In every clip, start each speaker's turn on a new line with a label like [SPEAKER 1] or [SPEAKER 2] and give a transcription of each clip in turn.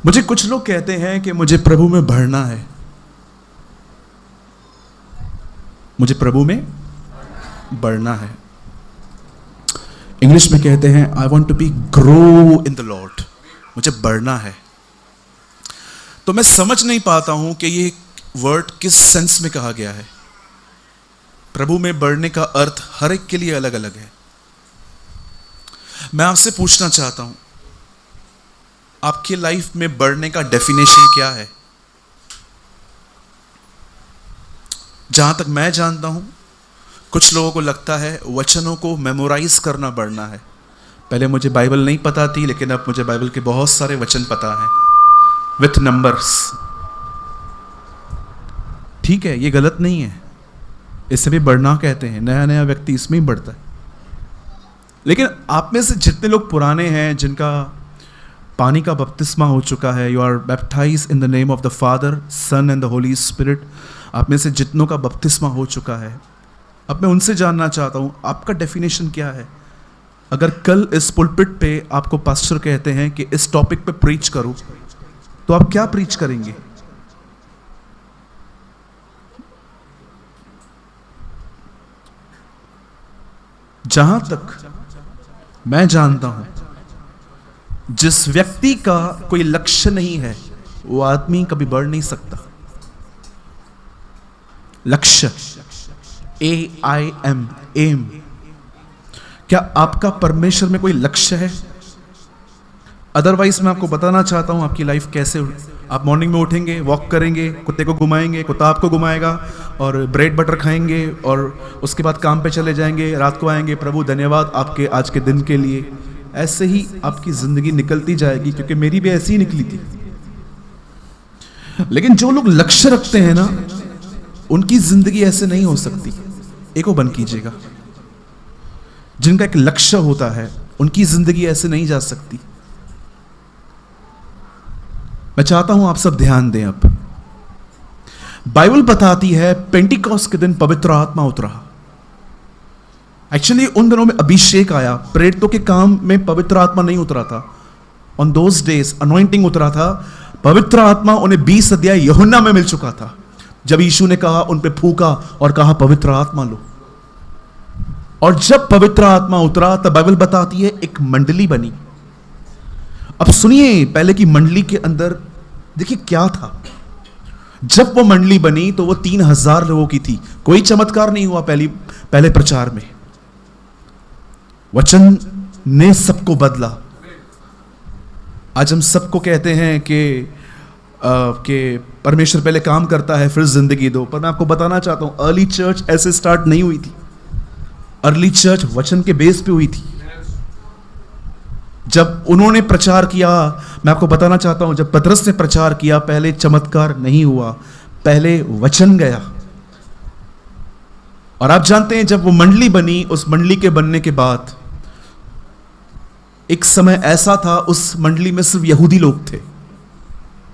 [SPEAKER 1] मुझे कुछ लोग कहते हैं कि मुझे प्रभु में बढ़ना है, मुझे प्रभु में बढ़ना है। इंग्लिश में कहते हैं I want to be grow in the Lord, मुझे बढ़ना है। तो मैं समझ नहीं पाता हूं कि ये वर्ड किस सेंस में कहा गया है। प्रभु में बढ़ने का अर्थ हर एक के लिए अलग अलग है। मैं आपसे पूछना चाहता हूं, आपकी लाइफ में बढ़ने का डेफिनेशन क्या है? जहां तक मैं जानता हूं, कुछ लोगों को लगता है वचनों को मेमोराइज करना बढ़ना है। पहले मुझे बाइबल नहीं पता थी, लेकिन अब मुझे बाइबल के बहुत सारे वचन पता हैं विथ नंबर्स। ठीक है, ये गलत नहीं है, इसे भी बढ़ना कहते हैं। नया नया व्यक्ति इसमें ही बढ़ता है। लेकिन आप में से जितने लोग पुराने हैं, जिनका पानी का बपतिस्मा हो चुका है, you are baptised in the name of the Father, Son and the Holy Spirit, आप में से जितनों का बपतिस्मा हो चुका है, अब मैं उनसे जानना चाहता हूं आपका डेफिनेशन क्या है। अगर कल इस पुलपिट पे आपको पास्टर कहते हैं कि इस टॉपिक पे प्रीच करो, तो आप क्या प्रीच करेंगे? जहां तक मैं जानता हूं, जिस व्यक्ति का कोई लक्ष्य नहीं है, वो आदमी कभी बढ़ नहीं सकता। लक्ष्य, AIM, एम। क्या आपका परमेश्वर में कोई लक्ष्य है? अदरवाइज मैं आपको बताना चाहता हूं आपकी लाइफ कैसे। आप मॉर्निंग में उठेंगे, वॉक करेंगे, कुत्ते को घुमाएंगे, कुत्ता आपको घुमाएगा, और ब्रेड बटर खाएंगे, और उसके बाद काम पे चले जाएंगे, रात को आएंगे, प्रभु धन्यवाद आपके आज के दिन के लिए। ऐसे ही आपकी जिंदगी निकलती जाएगी, क्योंकि मेरी भी ऐसी ही निकली थी। लेकिन जो लोग लक्ष्य रखते हैं ना, उनकी जिंदगी ऐसे नहीं हो सकती। एको बंद कीजिएगा। जिनका एक लक्ष्य होता है, उनकी जिंदगी ऐसे नहीं जा सकती। मैं चाहता हूं आप सब ध्यान दें। अब बाइबल बताती है पेंटिकॉस्ट के दिन पवित्र आत्मा उतरा। एक्चुअली उन दिनों में अभिषेक आया, प्रेरितों के काम में पवित्र आत्मा नहीं उतरा था। ऑन दोज डेज अनॉइंटिंग उतरा था। पवित्र आत्मा उन्हें 20 अध्याय यूहन्ना में मिल चुका था, जब यीशु ने कहा, उन पे फूका और कहा पवित्र आत्मा लो। और जब पवित्र आत्मा उतरा, तब बाइबल बताती है एक मंडली बनी। अब सुनिए, पहले की मंडली के अंदर देखिए क्या था। जब वो मंडली बनी तो वो 3000 लोगों की थी। कोई चमत्कार नहीं हुआ पहले प्रचार में। वचन ने सबको बदला। आज हम सबको कहते हैं कि परमेश्वर पहले काम करता है फिर जिंदगी दो। पर मैं आपको बताना चाहता हूं, अर्ली चर्च ऐसे स्टार्ट नहीं हुई थी। अर्ली चर्च वचन के बेस पे हुई थी। जब उन्होंने प्रचार किया, मैं आपको बताना चाहता हूं, जब पतरस ने प्रचार किया, पहले चमत्कार नहीं हुआ, पहले वचन गया। और आप जानते हैं, जब वो मंडली बनी, उस मंडली के बनने के बाद एक समय ऐसा था, उस मंडली में सिर्फ यहूदी लोग थे,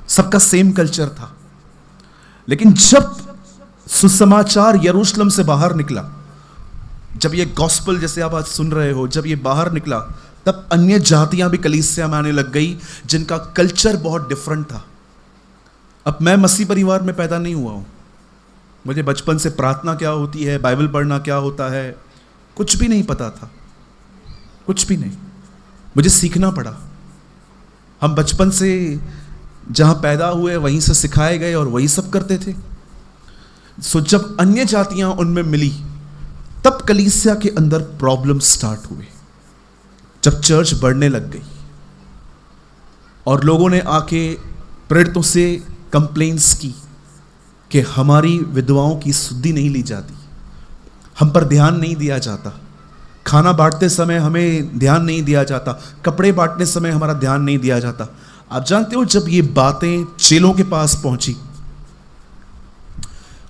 [SPEAKER 1] सबका सेम कल्चर था। लेकिन जब सुसमाचार यरूशलेम से बाहर निकला, जब ये गॉस्पल जैसे आप आज सुन रहे हो, जब ये बाहर निकला, तब अन्य जातियां भी कलीसिया में आने लग गई, जिनका कल्चर बहुत डिफरेंट था। अब मैं मसीह परिवार में पैदा नहीं हुआ हूं। मुझे बचपन से प्रार्थना क्या होती है, बाइबल पढ़ना क्या होता है, कुछ भी नहीं पता था, कुछ भी नहीं। मुझे सीखना पड़ा। हम बचपन से जहां पैदा हुए वहीं से सिखाए गए और वही सब करते थे। सो जब अन्य जातियां उनमें मिली, तब कलीसिया के अंदर प्रॉब्लम स्टार्ट हुए। जब चर्च बढ़ने लग गई और लोगों ने आके प्रेरितों से कंप्लेंट्स की कि हमारी विधवाओं की सुधि नहीं ली जाती, हम पर ध्यान नहीं दिया जाता, खाना बांटते समय हमें ध्यान नहीं दिया जाता, कपड़े बांटने समय हमारा ध्यान नहीं दिया जाता। आप जानते हो, जब ये बातें चेलों के पास पहुंची,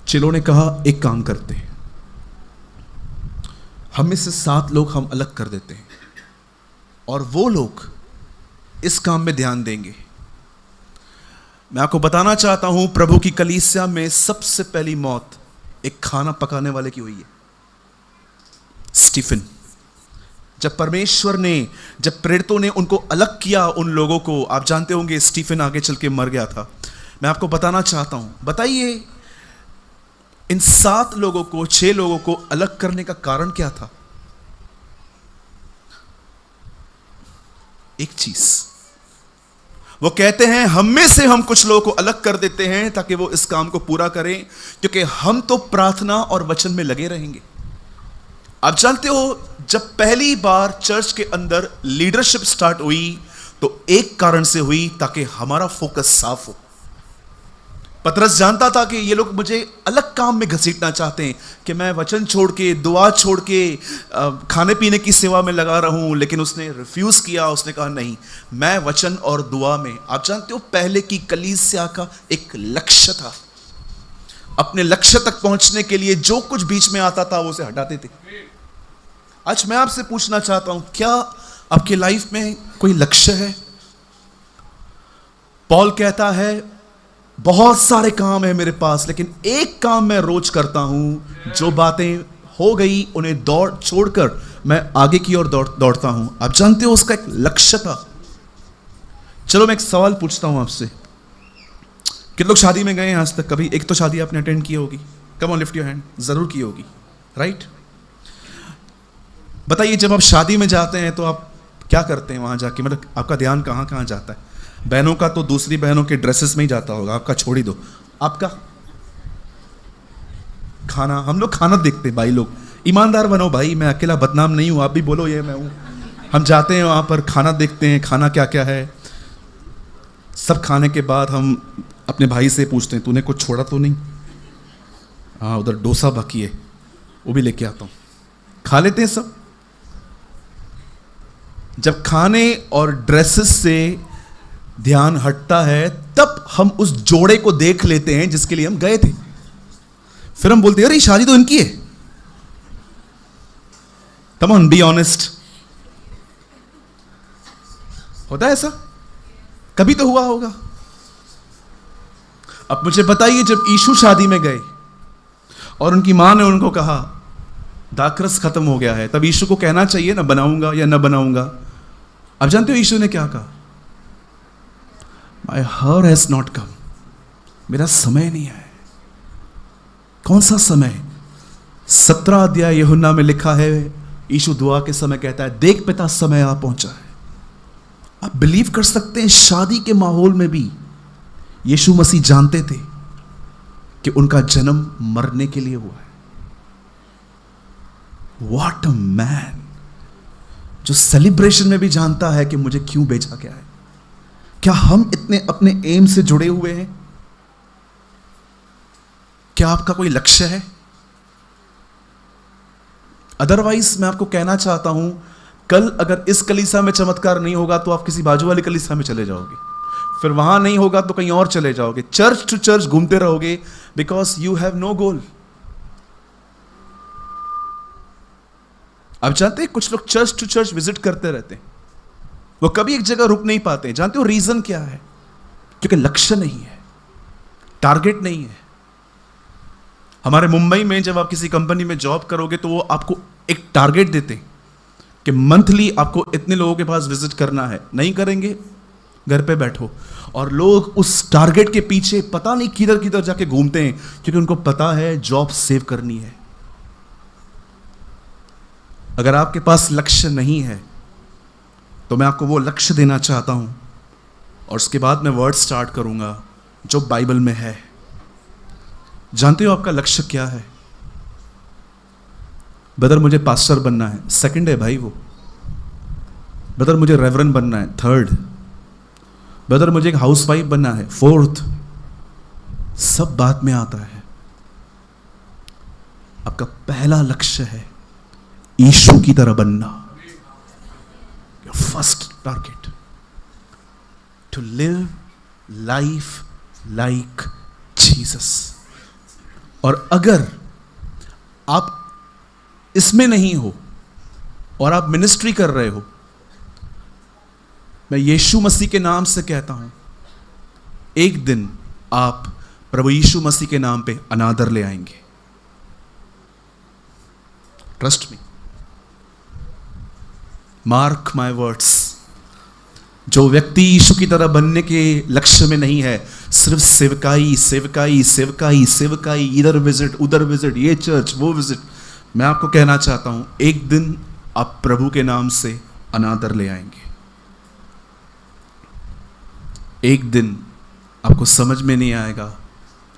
[SPEAKER 1] चेलों ने कहा एक काम करते हैं, हम में से 7 लोग हम अलग कर देते हैं और वो लोग इस काम में ध्यान देंगे। मैं आपको बताना चाहता हूं, प्रभु की कलीसिया में सबसे पहली मौत एक खाना पकाने वाले की हुई है, स्टीफन। जब परमेश्वर ने, जब प्रेरितों ने उनको अलग किया, उन लोगों को, आप जानते होंगे स्टीफन आगे चल के मर गया था। मैं आपको बताना चाहता हूं, बताइए इन 7 लोगों को, 6 लोगों को अलग करने का कारण क्या था? एक चीज, वो कहते हैं हम में से हम कुछ लोगों को अलग कर देते हैं ताकि वो इस काम को पूरा करें, क्योंकि हम तो प्रार्थना और वचन में लगे रहेंगे। आप जानते हो, जब पहली बार चर्च के अंदर लीडरशिप स्टार्ट हुई तो एक कारण से हुई, ताकि हमारा फोकस साफ हो। पतरस जानता था कि ये लोग मुझे अलग काम में घसीटना चाहते हैं, कि मैं वचन छोड़ के, दुआ छोड़ के खाने पीने की सेवा में लगा रहूं, लेकिन उसने रिफ्यूज किया। उसने कहा नहीं, मैं वचन और दुआ में। आप जानते हो, पहले की कलीसिया का एक लक्ष्य था, अपने लक्ष्य तक पहुंचने के लिए जो कुछ बीच में आता था वो उसे हटाते थे। आज मैं आपसे पूछना चाहता हूं, क्या आपकी लाइफ में कोई लक्ष्य है? पॉल कहता है बहुत सारे काम है मेरे पास, लेकिन एक काम मैं रोज करता हूं, जो बातें हो गई उन्हें छोड़कर मैं आगे की ओर दौड़ता हूं। आप जानते हो, उसका एक लक्ष्य था। चलो मैं एक सवाल पूछता हूं आपसे, कितने लोग शादी में गए हैं आज तक? कभी एक तो शादी आपने अटेंड की होगी। Come on lift your hand. जरूर की होगी, राइट? बताइए, जब आप शादी में जाते हैं तो आप क्या करते हैं वहां जाके? मतलब आपका ध्यान कहां कहां जाता है? बहनों का तो दूसरी बहनों के ड्रेसेस में ही जाता होगा, आपका छोड़ ही दो। आपका खाना, हम लोग खाना देखते हैं भाई। लोग ईमानदार बनो भाई, मैं अकेला बदनाम नहीं हूं, आप भी बोलो ये मैं हूं। हम जाते हैं वहां पर, खाना देखते हैं, खाना क्या क्या है। सब खाने के बाद हम अपने भाई से पूछते हैं तूने कुछ छोड़ा तो नहीं? हाँ, उधर डोसा बाकी है, वो भी लेके आता हूं। खा लेते हैं सब। जब खाने और ड्रेसेस से ध्यान हटता है, तब हम उस जोड़े को देख लेते हैं जिसके लिए हम गए थे। फिर हम बोलते हैं अरे शादी तो इनकी है। Come on, be honest. होता है ऐसा? कभी तो हुआ होगा। अब मुझे बताइए, जब यीशु शादी में गए और उनकी मां ने उनको कहा दाखरस खत्म हो गया है, तब यीशु को कहना चाहिए ना बनाऊंगा या ना बनाऊंगा। अब जानते हो यीशु ने क्या कहा? My hour has not come. मेरा समय नहीं है। कौन सा समय? 17 अध्याय यूहन्ना में लिखा है, यीशु दुआ के समय कहता है देख पिता, समय आ पहुंचा है। आप बिलीव कर सकते हैं, शादी के माहौल में भी यीशु मसीह जानते थे कि उनका जन्म मरने के लिए हुआ है। What a man! जो सेलिब्रेशन में भी जानता है कि मुझे क्यों भेजा गया है। क्या हम इतने अपने एम से जुड़े हुए हैं? क्या आपका कोई लक्ष्य है? अदरवाइज मैं आपको कहना चाहता हूं, कल अगर इस कलीसिया में चमत्कार नहीं होगा तो आप किसी बाजू वाली कलीसिया में चले जाओगे, फिर वहां नहीं होगा तो कहीं और चले जाओगे, चर्च टू चर्च घूमते रहोगे, बिकॉज यू हैव नो गोल। आप जानते हैं, कुछ लोग चर्च टू चर्च विजिट करते रहते हैं, वो कभी एक जगह रुक नहीं पाते। जानते हो रीजन क्या है? क्योंकि लक्ष्य नहीं है, टारगेट नहीं है। हमारे मुंबई में जब आप किसी कंपनी में जॉब करोगे तो वो आपको एक टारगेट देते हैं कि मंथली आपको इतने लोगों के पास विजिट करना है। नहीं करेंगे, घर पे बैठो। और लोग उस टारगेट के पीछे पता नहीं किधर किधर जाके घूमते हैं, क्योंकि उनको पता है जॉब सेव करनी है। अगर आपके पास लक्ष्य नहीं है तो मैं आपको वो लक्ष्य देना चाहता हूं, और उसके बाद मैं वर्ड स्टार्ट करूंगा जो बाइबल में है। जानते हो आपका लक्ष्य क्या है? ब्रदर मुझे पास्टर बनना है, सेकंड है भाई वो। ब्रदर मुझे रेवरेंड बनना है, थर्ड। ब्रदर मुझे एक हाउसवाइफ बनना है, फोर्थ। सब बाद में आता है। आपका पहला लक्ष्य है यीशु की तरह बनना। First target, to live life like Jesus. और अगर आप इसमें नहीं हो और आप मिनिस्ट्री कर रहे हो, मैं यीशु मसीह के नाम से कहता हूं, एक दिन आप प्रभु यीशु मसीह के नाम पे अनादर ले आएंगे। Trust me. Mark my words, जो व्यक्ति यीशु की तरह बनने के लक्ष्य में नहीं है, सिर्फ सेवकाई सेवकाई सेवकाई सेवकाई, इधर विजिट उधर विजिट, ये चर्च वो विजिट, मैं आपको कहना चाहता हूं एक दिन आप प्रभु के नाम से अनादर ले आएंगे। एक दिन आपको समझ में नहीं आएगा,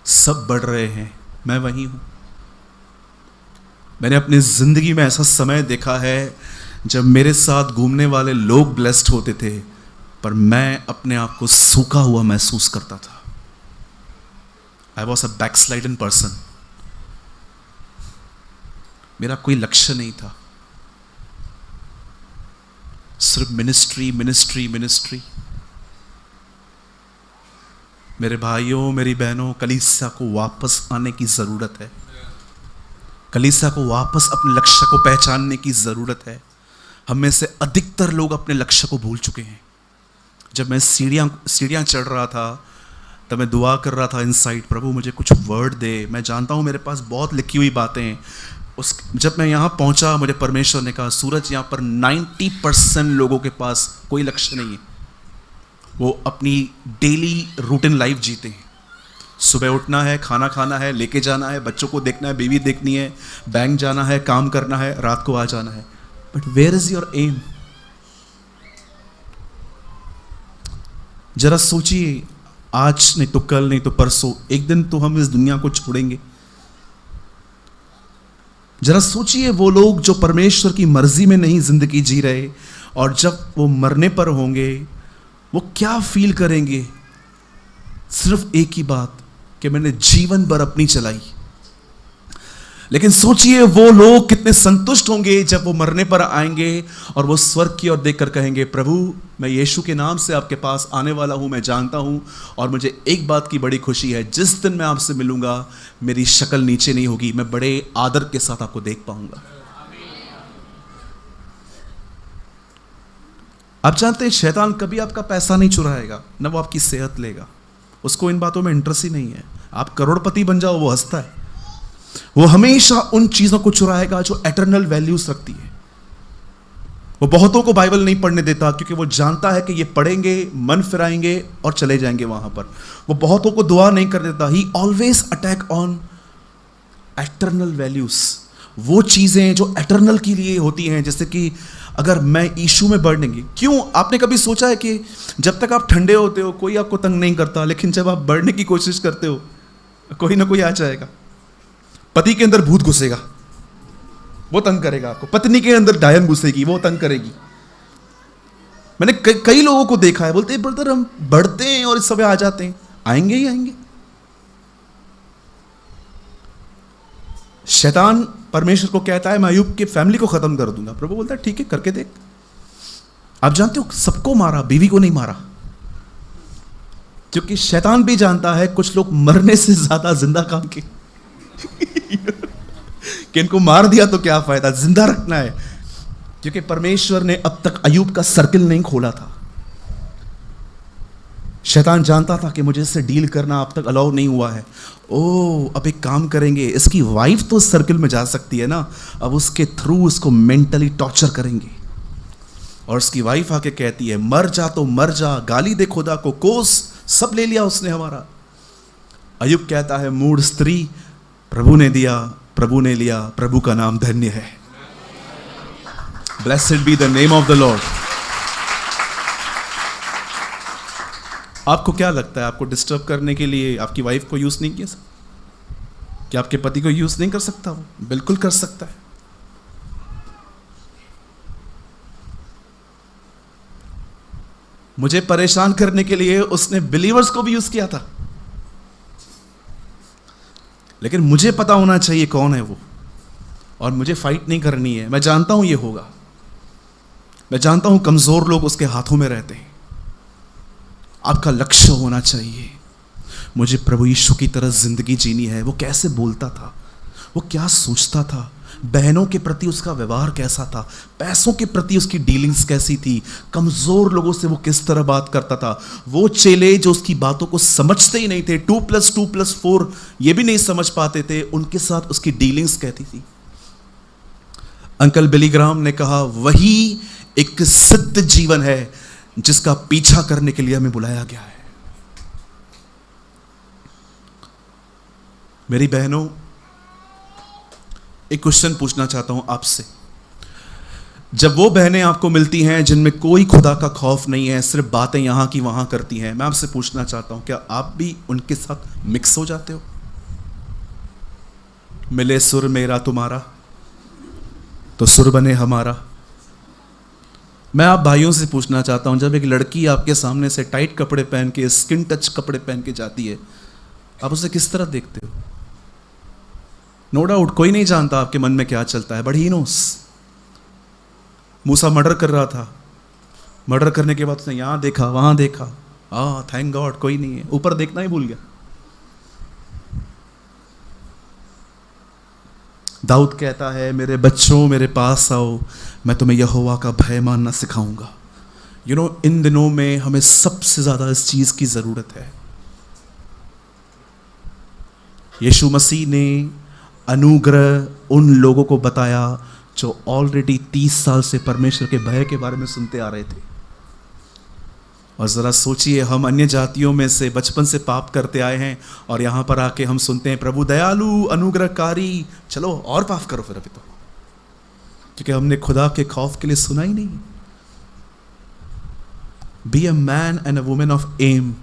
[SPEAKER 1] सब बढ़ रहे हैं, मैं वहीं हूं। मैंने अपनी जिंदगी में ऐसा समय देखा है जब मेरे साथ घूमने वाले लोग ब्लेस्ड होते थे, पर मैं अपने आप को सूखा हुआ महसूस करता था। I was a backslidden person. मेरा कोई लक्ष्य नहीं था, सिर्फ मिनिस्ट्री मिनिस्ट्री मिनिस्ट्री। मेरे भाइयों मेरी बहनों, कलीसिया को वापस आने की जरूरत है। कलीसिया को वापस अपने लक्ष्य को पहचानने की जरूरत है। हम में से अधिकतर लोग अपने लक्ष्य को भूल चुके हैं। जब मैं सीढ़ियां चढ़ रहा था तब मैं दुआ कर रहा था इनसाइड, प्रभु मुझे कुछ वर्ड दे। मैं जानता हूं मेरे पास बहुत लिखी हुई बातें हैं। जब मैं यहाँ पहुंचा, मुझे परमेश्वर ने कहा, सूरज यहाँ पर 90% लोगों के पास कोई लक्ष्य नहीं है। वो अपनी डेली रूटीन लाइफ जीते हैं। सुबह उठना है, खाना खाना है, लेके जाना है, बच्चों को देखना है, बीवी देखनी है, बैंक जाना है, काम करना है, रात को आ जाना है। But where is your aim? जरा सोचिए, आज नहीं तो कल नहीं तो परसों, एक दिन तो हम इस दुनिया को छोड़ेंगे। जरा सोचिए वो लोग जो परमेश्वर की मर्जी में नहीं जिंदगी जी रहे, और जब वो मरने पर होंगे वो क्या फील करेंगे? सिर्फ एक ही बात कि मैंने जीवन भर अपनी चलाई। लेकिन सोचिए वो लोग कितने संतुष्ट होंगे जब वो मरने पर आएंगे और वो स्वर्ग की ओर देखकर कहेंगे, प्रभु मैं यीशु के नाम से आपके पास आने वाला हूं, मैं जानता हूं, और मुझे एक बात की बड़ी खुशी है, जिस दिन मैं आपसे मिलूंगा मेरी शक्ल नीचे नहीं होगी, मैं बड़े आदर के साथ आपको देख पाऊंगा। आप जानते हैं शैतान कभी आपका पैसा नहीं चुराएगा, न वो आपकी सेहत लेगा। उसको इन बातों में इंटरेस्ट ही नहीं है। आप करोड़पति बन जाओ वो हंसता है। वो हमेशा उन चीजों को चुराएगा जो एटर्नल वैल्यूज रखती है। वो बहुतों को बाइबल नहीं पढ़ने देता क्योंकि वो जानता है कि ये पढ़ेंगे, मन फिराएंगे और चले जाएंगे वहां पर। वो बहुतों को दुआ नहीं कर देता। ही always attack on eternal values, वो चीजें जो एटर्नल के लिए होती हैं। जैसे कि अगर मैं यीशु में बढ़ेंगे, क्यों आपने कभी सोचा है कि जब तक आप ठंडे होते हो कोई आपको तंग नहीं करता, लेकिन जब आप बढ़ने की कोशिश करते हो कोई ना कोई आ जाएगा। पति के अंदर भूत घुसेगा, वो तंग करेगा आपको। पत्नी के अंदर डायन घुसेगी, वो तंग करेगी। मैंने कई लोगों को देखा है, बोलते हैं ब्रदर हम बढ़ते हैं और इस समय आ जाते हैं। आएंगे ही आएंगे। शैतान परमेश्वर को कहता है मैं अय्यूब की फैमिली को खत्म कर दूंगा। प्रभु बोलता है ठीक है करके देख। आप जानते हो सबको मारा, बीवी को नहीं मारा, क्योंकि शैतान भी जानता है कुछ लोग मरने से ज्यादा जिंदा काम के कि इनको मार दिया तो क्या फायदा, जिंदा रखना है। क्योंकि परमेश्वर ने अब तक अय्यूब का सर्किल नहीं खोला था। शैतान जानता था कि मुझे इससे डील करना अब तक अलाउ नहीं हुआ है। ओ अब एक काम करेंगे, इसकी वाइफ तो सर्किल में जा सकती है ना, अब उसके थ्रू उसको मेंटली टॉर्चर करेंगे। और उसकी वाइफ आके कहती है मर जा तो मर जा, गाली दे खुदा को, कोस, सब ले लिया उसने हमारा। अय्यूब कहता है मूढ़ स्त्री, प्रभु ने दिया, प्रभु ने लिया, प्रभु का नाम धन्य है। Blessed be the name of the Lord. आपको क्या लगता है, आपको डिस्टर्ब करने के लिए आपकी वाइफ को यूज नहीं किया? क्या आपके पति को यूज नहीं कर सकता? वो बिल्कुल कर सकता है। मुझे परेशान करने के लिए उसने बिलीवर्स को भी यूज किया था, लेकिन मुझे पता होना चाहिए कौन है वो, और मुझे फाइट नहीं करनी है। मैं जानता हूं ये होगा, मैं जानता हूं कमजोर लोग उसके हाथों में रहते हैं। आपका लक्ष्य होना चाहिए, मुझे प्रभु यीशु की तरह जिंदगी जीनी है। वो कैसे बोलता था, वो क्या सोचता था, बहनों के प्रति उसका व्यवहार कैसा था, पैसों के प्रति उसकी डीलिंग्स कैसी थी, कमजोर लोगों से वो किस तरह बात करता था। वो चेले जो उसकी बातों को समझते ही नहीं थे, 2+2+4 ये भी नहीं समझ पाते थे, उनके साथ उसकी डीलिंग्स कैसी थी। अंकल बिली ग्राहम ने कहा वही एक सिद्ध जीवन है जिसका पीछा करने के लिए हमें बुलाया गया है। मेरी बहनों, एक क्वेश्चन पूछना चाहता हूं आपसे। जब वो बहनें आपको मिलती हैं जिनमें कोई खुदा का खौफ नहीं है, सिर्फ बातें यहां की वहां करती हैं, मैं आपसे पूछना चाहता हूं, क्या आप भी उनके साथ मिक्स हो जाते हो? मिले सुर मेरा तुम्हारा तो सुर बने हमारा। मैं आप भाइयों से पूछना चाहता हूं, जब एक लड़की आपके सामने से टाइट कपड़े पहन के, स्किन टच कपड़े पहन के जाती है, आप उसे किस तरह देखते हो? नो डाउट कोई नहीं जानता आपके मन में क्या चलता है, but he knows. Musa murder कर रहा था, मर्डर करने के बाद उसने यहां देखा वहां देखा, थैंक गॉड कोई नहीं है, ऊपर देखना ही भूल गया। दाऊद कहता है, मेरे बच्चों मेरे पास आओ, मैं तुम्हें यहोवा का भय मानना सिखाऊंगा। यू नो, इन दिनों में हमें सबसे ज्यादा इस चीज की जरूरत है। यीशु मसीह ने अनुग्रह उन लोगों को बताया जो ऑलरेडी 30 साल से परमेश्वर के भय के बारे में सुनते आ रहे थे। और जरा सोचिए, हम अन्य जातियों में से बचपन से पाप करते आए हैं और यहां पर आके हम सुनते हैं प्रभु दयालु अनुग्रहकारी, चलो और पाप करो फिर अभी तो, क्योंकि हमने खुदा के खौफ के लिए सुना ही नहीं। Be a man and a woman of aim.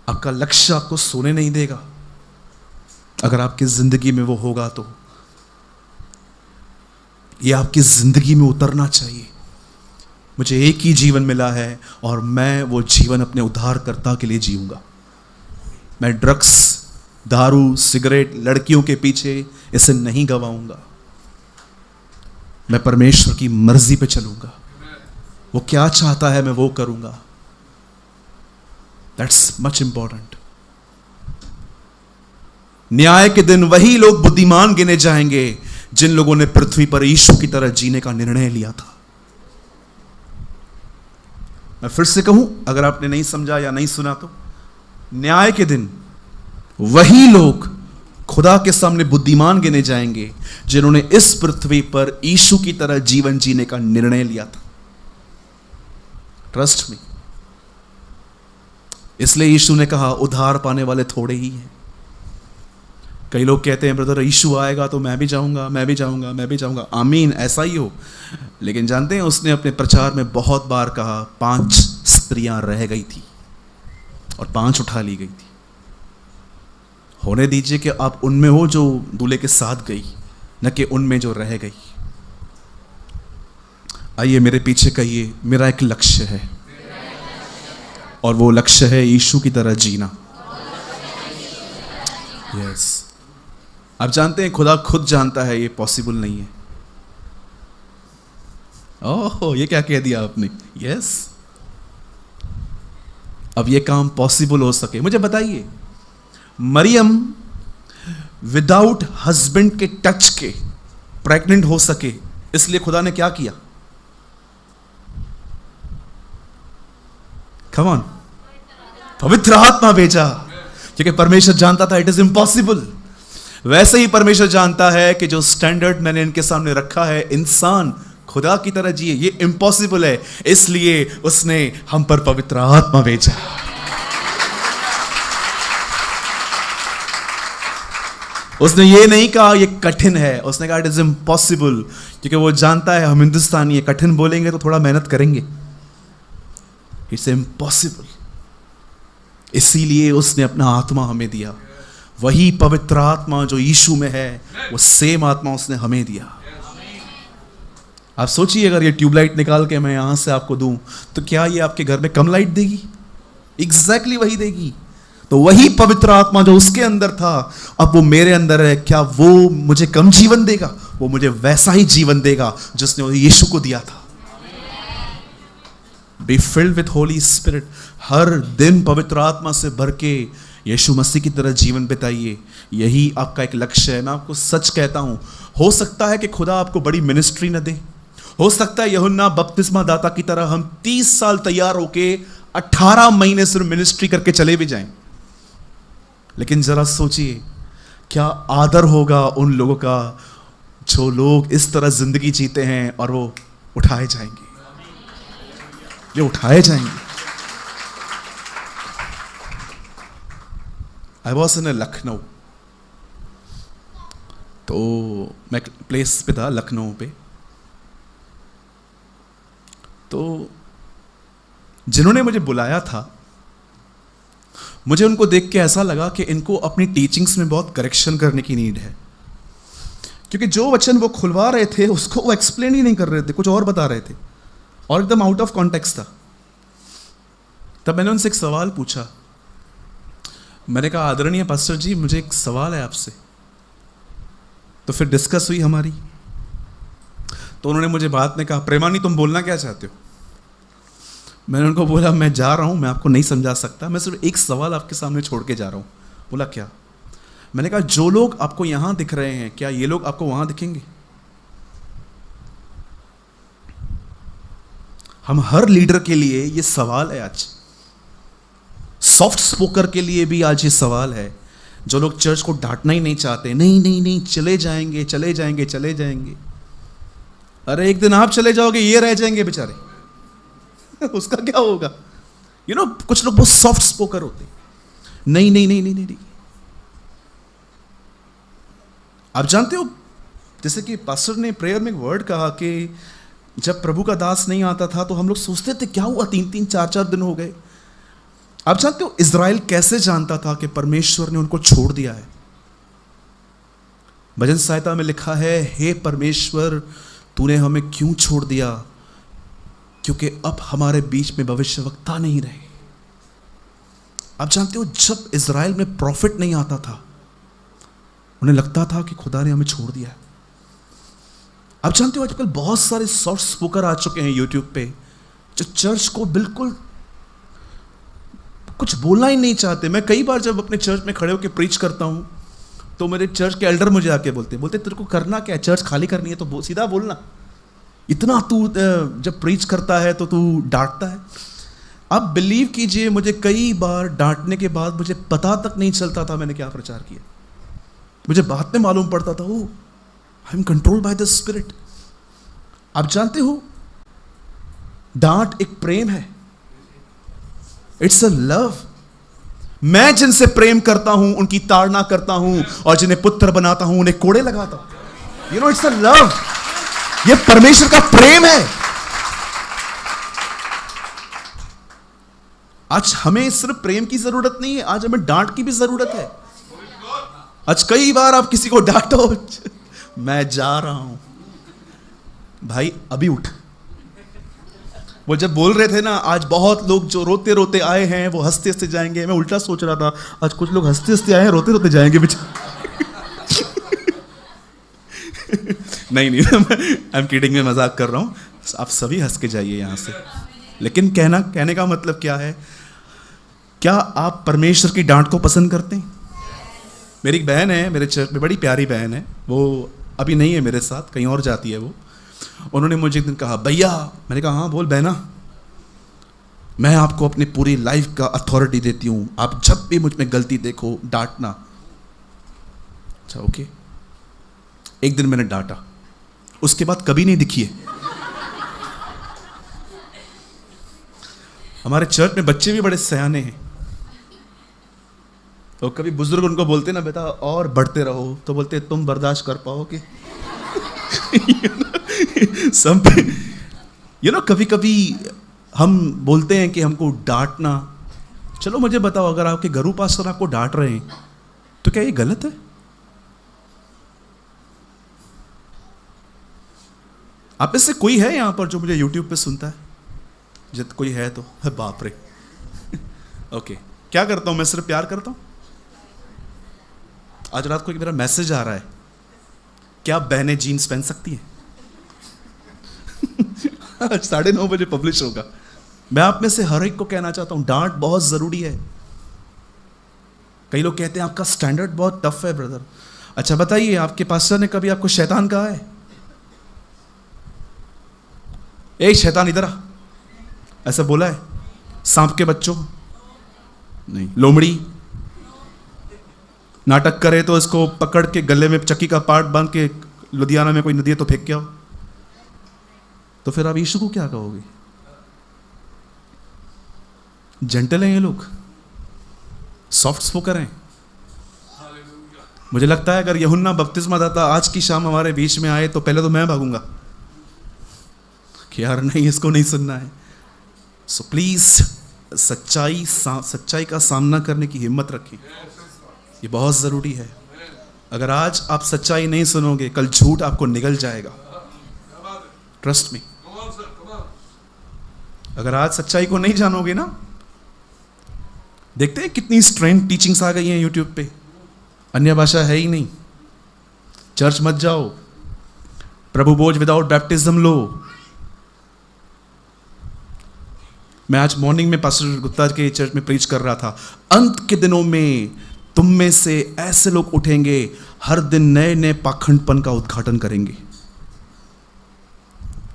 [SPEAKER 1] आपका लक्ष्य आपको सोने नहीं देगा। अगर आपकी जिंदगी में वो होगा तो ये आपकी जिंदगी में उतरना चाहिए। मुझे एक ही जीवन मिला है और मैं वो जीवन अपने उद्धारकर्ता के लिए जीऊंगा। मैं ड्रग्स, दारू, सिगरेट, लड़कियों के पीछे इसे नहीं गवाऊंगा। मैं परमेश्वर की मर्जी पे चलूंगा। वो क्या चाहता है मैं वो करूंगा। That's much important. न्याय के दिन वही लोग बुद्धिमान गिने जाएंगे जिन लोगों ने पृथ्वी पर यीशु की तरह जीने का निर्णय लिया था। मैं फिर से कहूं, अगर आपने नहीं समझा या नहीं सुना तो, न्याय के दिन वही लोग खुदा के सामने बुद्धिमान गिने जाएंगे जिन्होंने इस पृथ्वी पर यीशु की तरह जीवन जीने का निर्णय लिया था। Trust me. इसलिए यीशु ने कहा उद्धार पाने वाले थोड़े ही हैं। कई लोग कहते हैं ब्रदर यीशु आएगा तो मैं भी जाऊंगा, मैं भी जाऊंगा, मैं भी जाऊंगा। आमीन, ऐसा ही हो। लेकिन जानते हैं, उसने अपने प्रचार में बहुत बार कहा 5 स्त्रियां रह गई थी और 5 उठा ली गई थी। होने दीजिए कि आप उनमें हो जो दूल्हे के साथ गई, न कि उनमें जो रह गई। आइए मेरे पीछे कहिए, मेरा एक लक्ष्य है और वो लक्ष्य है यीशु की तरह जीना। यस। आप जानते हैं खुदा खुद जानता है ये पॉसिबल नहीं है। ओह, ये क्या कह दिया आपने? यस। अब ये काम पॉसिबल हो सके, मुझे बताइए, मरियम विदाउट हस्बैंड के टच के प्रेग्नेंट हो सके, इसलिए खुदा ने क्या किया? कम ऑन, पवित्र आत्मा भेजा, क्योंकि परमेश्वर जानता था इट इज इम्पॉसिबल। वैसे ही परमेश्वर जानता है कि जो स्टैंडर्ड मैंने इनके सामने रखा है, इंसान खुदा की तरह जिए, ये इम्पॉसिबल है, इसलिए उसने हम पर पवित्र आत्मा भेजा। उसने ये नहीं कहा ये कठिन है, उसने कहा इट इज इम्पॉसिबल, क्योंकि वो जानता है हम हिंदुस्तानी है, कठिन बोलेंगे तो थोड़ा मेहनत करेंगे। इट्स इम्पॉसिबल, इसीलिए उसने अपना आत्मा हमें दिया। वही पवित्र आत्मा जो यीशु में है, वो सेम आत्मा उसने हमें दिया। आप सोचिए, अगर ये ट्यूबलाइट निकाल के मैं यहां से आपको दूं तो क्या ये आपके घर में कम लाइट देगी? एग्जैक्टली वही देगी। तो वही पवित्र आत्मा जो उसके अंदर था, अब वो मेरे अंदर है, क्या वो मुझे कम जीवन देगा? वो मुझे वैसा ही जीवन देगा जिसने यीशु को दिया था। Be filled with holy spirit. हर दिन पवित्र आत्मा से भर के यीशु मसीह की तरह जीवन बिताइए। यही आपका एक लक्ष्य है। मैं आपको सच कहता हूं, हो सकता है कि खुदा आपको बड़ी मिनिस्ट्री न दे। हो सकता है यूहन्ना बपतिस्मा दाता की तरह हम 30 साल तैयार होके 18 महीने सिर्फ मिनिस्ट्री करके चले भी जाएं। लेकिन जरा सोचिए, क्या आदर होगा उन लोगों का जो लोग इस तरह जिंदगी जीते हैं और वो उठाए जाएंगे, ये उठाए जाएंगे। आई वॉज इन लखनऊ, तो मैं प्लेस पे था लखनऊ पे। तो जिन्होंने मुझे बुलाया था, मुझे उनको देख के ऐसा लगा कि इनको अपनी टीचिंग्स में बहुत करेक्शन करने की नीड है, क्योंकि जो वचन वो खुलवा रहे थे उसको वो एक्सप्लेन ही नहीं कर रहे थे, कुछ और बता रहे थे और एकदम आउट ऑफ कॉन्टेक्स्ट था। तब मैंने उनसे एक सवाल पूछा। मैंने कहा, आदरणीय पास्टर जी, मुझे एक सवाल है आपसे। तो फिर डिस्कस हुई हमारी। तो उन्होंने मुझे बाद में कहा, प्रेमानी तुम बोलना क्या चाहते हो? मैंने उनको बोला, मैं जा रहा हूं, मैं आपको नहीं समझा सकता, मैं सिर्फ एक सवाल आपके सामने छोड़ के जा रहा हूं। बोला क्या? मैंने कहा, जो लोग आपको यहां दिख रहे हैं, क्या ये लोग आपको वहां दिखेंगे? हम हर लीडर के लिए ये सवाल है आज, सॉफ्ट स्पोकर के लिए भी आज ये सवाल है। जो लोग चर्च को डांटना ही नहीं चाहते, नहीं नहीं नहीं, चले जाएंगे चले जाएंगे चले जाएंगे। अरे एक दिन आप चले जाओगे, ये रह जाएंगे बेचारे उसका क्या होगा? यू नो, कुछ लोग बहुत सॉफ्ट स्पोकर होते, नहीं नहीं नहीं नहीं नहीं, नहीं। आप जानते हो, जैसे कि पास्टर ने प्रेयर में एक वर्ड कहा कि जब प्रभु का दास नहीं आता था तो हम लोग सोचते थे क्या हुआ, 3-3 4-4 दिन हो गए। आप जानते हो इज़राइल कैसे जानता था कि परमेश्वर ने उनको छोड़ दिया है? भजन संहिता में लिखा है, हे परमेश्वर तूने हमें क्यों छोड़ दिया? क्योंकि अब हमारे बीच में भविष्यवक्ता नहीं रहे। आप जानते हो, जब इज़राइल में प्रॉफिट नहीं आता था, उन्हें लगता था कि खुदा ने हमें छोड़ दिया है। आप जानते हो, आजकल बहुत सारे सॉफ्ट स्पोकर आ चुके हैं यूट्यूब पे, जो चर्च को बिल्कुल कुछ बोलना ही नहीं चाहते। मैं कई बार जब अपने चर्च में खड़े होकर प्रीच करता हूं, तो मेरे चर्च के एल्डर मुझे आके बोलते तेरे को करना क्या है? चर्च खाली करनी है तो सीधा बोलना, इतना तू जब प्रीच करता है तो तू डांटता है। आप बिलीव कीजिए, मुझे कई बार डांटने के बाद मुझे पता तक नहीं चलता था मैंने क्या प्रचार किया। मुझे बाद में मालूम पड़ता था, oh I am controlled by the spirit. आप जानते हो, डांट एक प्रेम है, इट्स अ लव। मैं जिनसे प्रेम करता हूं उनकी ताड़ना करता हूं, और जिन्हें पुत्र बनाता हूं उन्हें कोड़े लगाता हूं। You know, it's a love. ये परमेश्वर का प्रेम है। आज हमें सिर्फ प्रेम की जरूरत नहीं है, आज हमें डांट की भी जरूरत है। आज कई बार आप किसी को डांटो, मैं जा रहा हूं भाई, अभी उठ। वो जब बोल रहे थे ना, आज बहुत लोग जो रोते रोते आए हैं वो हंसते हंसते जाएंगे। मैं उल्टा सोच रहा था, आज कुछ लोग हंसते हंसते आए हैं, रोते रोते जाएंगे बेचारे। नहीं आई एम किडिंग, में मजाक कर रहा हूं। आप सभी हंस के जाइए यहां से। लेकिन कहने का मतलब क्या है? क्या आप परमेश्वर की डांट को पसंद करते हैं? मेरी एक बहन है मेरे चर्च में, बड़ी प्यारी बहन है, वो अभी नहीं है मेरे साथ, कहीं और जाती है वो। उन्होंने मुझे एक दिन कहा, भैया, मैंने कहा हाँ बोल बहना, मैं आपको अपनी पूरी लाइफ का अथॉरिटी देती हूं, आप जब भी मुझ में गलती देखो डांटना। अच्छा ओके। एक दिन मैंने डांटा, उसके बाद कभी नहीं दिखी है। हमारे चर्च में बच्चे भी बड़े सयाने हैं, तो कभी बुजुर्ग उनको बोलते ना, बेटा और बढ़ते रहो, तो बोलते तुम बर्दाश्त कर पाओगे? यू नो, कभी कभी हम बोलते हैं कि हमको डांटना। चलो मुझे बताओ, अगर आपके गुरु पास्टर आपको डांट रहे हैं तो क्या ये गलत है? आप में से कोई है यहां पर जो मुझे यूट्यूब पे सुनता है? जब कोई है तो बाप रे। ओके, क्या करता हूं मैं? सिर्फ प्यार करता हूं। आज रात को एक मेरा मैसेज आ रहा है, क्या बहनें जीन्स पहन सकती हैं? आज 9:30 बजे पब्लिश होगा। मैं आप में से हर एक को कहना चाहता हूं, डांट बहुत जरूरी है। कई लोग कहते हैं आपका स्टैंडर्ड बहुत टफ है ब्रदर। अच्छा बताइए, आपके पास्टर ने कभी आपको शैतान कहा है? ए शैतान इधर आ, ऐसा बोला है? सांप के बच्चों नहीं। लोमड़ी नाटक करे तो इसको पकड़ के गले में चक्की का पार्ट बांध के लुधियाना में कोई नदी है तो फेंक के आओ। तो फिर आप यीशु को क्या कहोगे? जेंटल हैं ये लोग, सॉफ्ट स्पोकर हैं। मुझे लगता है अगर यूहन्ना बपतिस्मा दाता आज की शाम हमारे बीच में आए तो पहले तो मैं भागूंगा कि यार नहीं, इसको नहीं सुनना है। सो प्लीज सच्चाई का सामना करने की हिम्मत रखिए, ये बहुत जरूरी है। अगर आज आप सच्चाई नहीं सुनोगे, कल झूठ आपको निगल जाएगा। Trust me. अगर आज सच्चाई को नहीं जानोगे ना, देखते हैं कितनी स्ट्रेंथ टीचिंग्स आ गई हैं यूट्यूब पे, अन्य भाषा है ही नहीं। चर्च मत जाओ, प्रभु बोझ विदाउट बैप्टिज्म लो। मैं आज मॉर्निंग में पास्टर गुप्ता के चर्च में प्रीच कर रहा था, अंत के दिनों में तुम में से ऐसे लोग उठेंगे, हर दिन नए नए पाखंडपन का उद्घाटन करेंगे।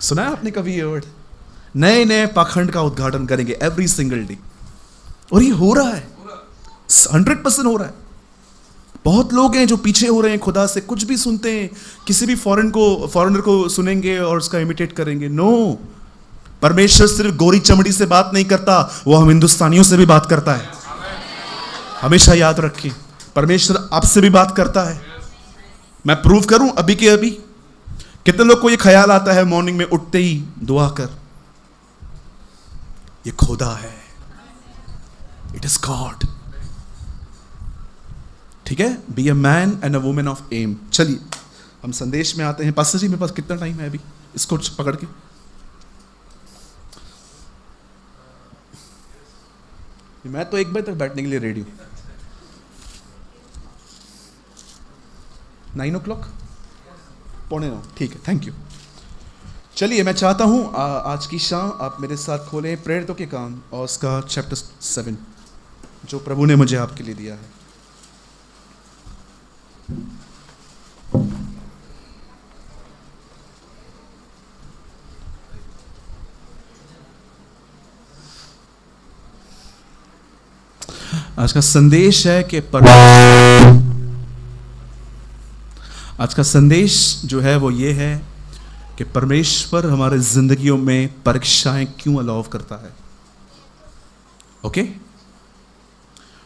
[SPEAKER 1] सुना है आपने कभी ये वर्ड? नए नए पाखंड का उद्घाटन करेंगे एवरी सिंगल डे। और ये हो रहा है, 100% हो रहा है। बहुत लोग हैं जो पीछे हो रहे हैं खुदा से, कुछ भी सुनते हैं, किसी भी फॉरेनर को सुनेंगे और उसका इमिटेट करेंगे। नो, परमेश्वर सिर्फ गोरी चमड़ी से बात नहीं करता, वो हम हिंदुस्तानियों से भी बात करता है। हमेशा याद रखिए, परमेश्वर आपसे भी बात करता है। मैं प्रूव करूं अभी के अभी, कितने लोग को ये ख्याल आता है मॉर्निंग में उठते ही दुआ कर, ये खुदा है, इट इज गॉड। ठीक है, be a man and a woman of aim. चलिए हम संदेश में आते हैं। पास्टर जी मेरे पास कितना टाइम है अभी, इसको पकड़ के? मैं तो 1 बजे तक बैठने के लिए रेडी हूं। 9 o'clock, 9:15, ठीक है, थैंक यू। चलिए मैं चाहता हूं आज की शाम आप मेरे साथ खोलें प्रेरितों के काम और उसका चैप्टर 7 जो प्रभु ने मुझे आपके लिए दिया है। आज का संदेश है कि आज का संदेश जो है वो ये है कि परमेश्वर हमारे जिंदगियों में परीक्षाएं क्यों अलाउ करता है। ओके,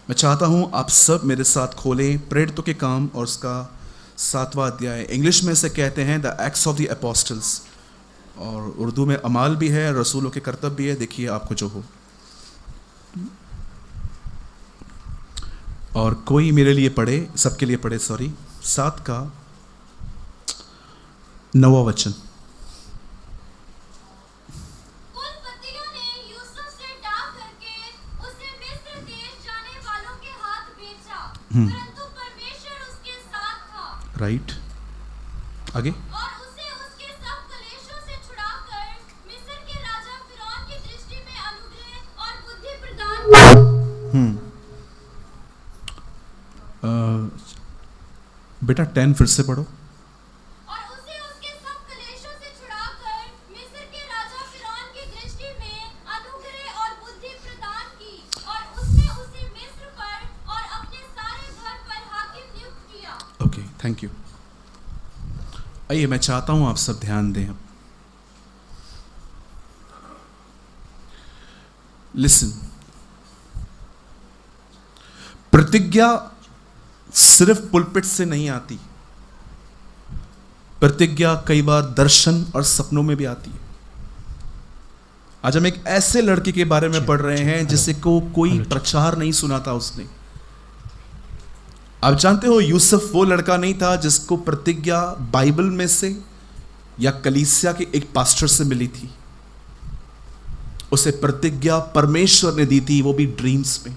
[SPEAKER 1] मैं चाहता हूं आप सब मेरे साथ खोलें प्रेरितों के काम और उसका 7वां अध्याय। इंग्लिश में से कहते हैं the acts of the apostles, और उर्दू में अमाल भी है, रसूलों के कर्तव्य भी है। देखिए आपको जो हो, और कोई मेरे लिए पढ़े, सबके लिए पढ़े, सॉरी, 7 का 9वां वचन।
[SPEAKER 2] कुलपतियों ने यूसुफ से डाक करके उसे मिस्र देश जाने वालों के हाथ बेचा, परंतु परमेश्वर उसके साथ था।
[SPEAKER 1] राइट, आगे।
[SPEAKER 2] और उसे उसके सब कलेशों से छुड़ाकर मिस्र के राजा फिरौन की दृष्टि में अनुग्रह और बुद्धि प्रदान।
[SPEAKER 1] बेटा 10 फिर से पढ़ो।
[SPEAKER 2] और उसे उसके सब कलेशों से छुड़ाकर मिस्र के राजा फिरौन की दृष्टि में अनुग्रह और बुद्धि प्रदान की, और उसने उसे मिस्र पर और अपने सारे घर पर हाकिम नियुक्त किया।
[SPEAKER 1] Okay, thank you. आइए मैं चाहता हूं आप सब ध्यान दें। लिसन, प्रतिज्ञा सिर्फ पुलपिट से नहीं आती, प्रतिज्ञा कई बार दर्शन और सपनों में भी आती है। आज हम एक ऐसे लड़के के बारे में पढ़ रहे हैं जिसे को कोई प्रचार नहीं सुना था उसने। आप जानते हो यूसुफ वो लड़का नहीं था जिसको प्रतिज्ञा बाइबल में से या कलीसिया के एक पास्टर से मिली थी। उसे प्रतिज्ञा परमेश्वर ने दी थी, वो भी ड्रीम्स में।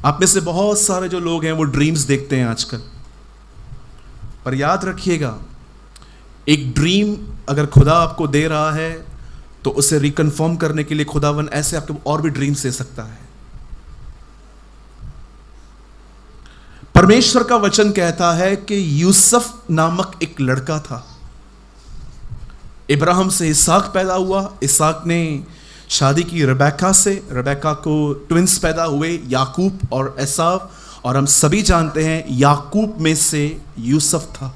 [SPEAKER 1] आप में से बहुत सारे जो लोग हैं वो ड्रीम्स देखते हैं आजकल, पर याद रखिएगा एक ड्रीम अगर खुदा आपको दे रहा है तो उसे रिकन्फर्म करने के लिए खुदावन ऐसे आपको और भी ड्रीम्स दे सकता है। परमेश्वर का वचन कहता है कि यूसुफ नामक एक लड़का था। इब्राहिम से इसहाक पैदा हुआ, इसहाक ने शादी की रेबेका से, रेबेका को ट्विंस पैदा हुए, याकूब और एसाव, और हम सभी जानते हैं याकूब में से यूसुफ था।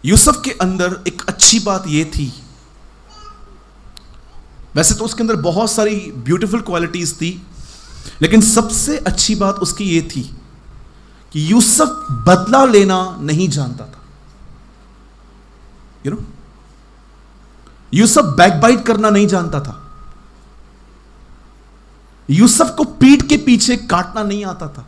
[SPEAKER 1] यूसुफ के अंदर एक अच्छी बात यह थी, वैसे तो उसके अंदर बहुत सारी ब्यूटीफुल क्वालिटीज थी, लेकिन सबसे अच्छी बात उसकी यह थी कि यूसुफ बदला लेना नहीं जानता था। यूसुफ बैकबाइट करना नहीं जानता था। यूसुफ को पीठ के पीछे काटना नहीं आता था।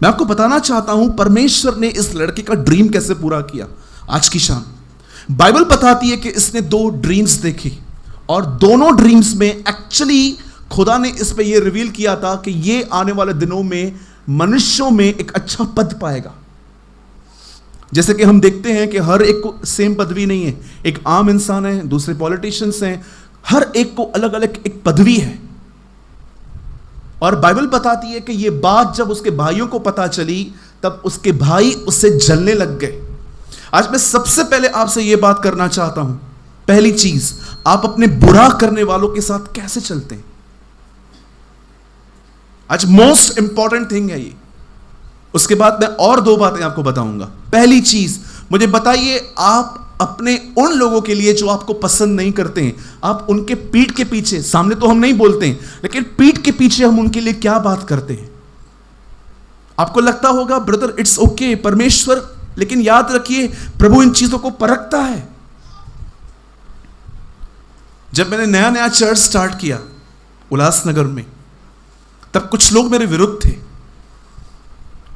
[SPEAKER 1] मैं आपको बताना चाहता हूं परमेश्वर ने इस लड़के का ड्रीम कैसे पूरा किया। आज की शाम बाइबल बताती है कि इसने 2 ड्रीम्स देखे और दोनों ड्रीम्स में एक्चुअली खुदा ने इस पे ये रिवील किया था कि ये आने वाले दिनों में मनुष्यों में एक अच्छा पद पाएगा। जैसे कि हम देखते हैं कि हर एक को सेम पदवी नहीं है। एक आम इंसान है, दूसरे पॉलिटिशियंस हैं, हर एक को अलग अलग एक पदवी है। और बाइबल बताती है कि यह बात जब उसके भाइयों को पता चली तब उसके भाई उससे जलने लग गए। आज मैं सबसे पहले आपसे यह बात करना चाहता हूं, पहली चीज, आप अपने बुरा करने वालों के साथ कैसे चलते हैं। आज मोस्ट इंपॉर्टेंट थिंग है ये। उसके बाद मैं और 2 बातें आपको बताऊंगा। पहली चीज, मुझे बताइए, आप अपने उन लोगों के लिए जो आपको पसंद नहीं करते हैं, आप उनके पीठ के पीछे, सामने तो हम नहीं बोलते हैं, लेकिन पीठ के पीछे हम उनके लिए क्या बात करते हैं। आपको लगता होगा ब्रदर इट्स ओके, परमेश्वर, लेकिन याद रखिए प्रभु इन चीजों को परखता है। जब मैंने नया नया चर्च स्टार्ट किया उल्लासनगर में, तब कुछ लोग मेरे विरुद्ध थे।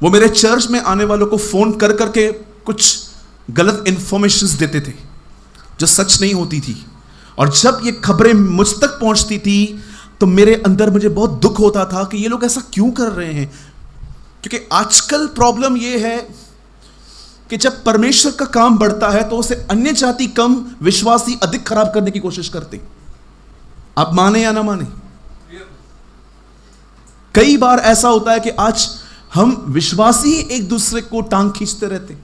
[SPEAKER 1] वो मेरे चर्च में आने वालों को फोन कर करके कुछ गलत इंफॉर्मेशंस देते थे जो सच नहीं होती थी। और जब ये खबरें मुझ तक पहुंचती थी तो मेरे अंदर मुझे बहुत दुख होता था कि ये लोग ऐसा क्यों कर रहे हैं। क्योंकि आजकल प्रॉब्लम ये है कि जब परमेश्वर का काम बढ़ता है तो उसे अन्य जाति कम, विश्वासी अधिक खराब करने की कोशिश करते। आप माने या ना माने, कई बार ऐसा होता है कि आज हम विश्वासी एक दूसरे को टांग खींचते रहते।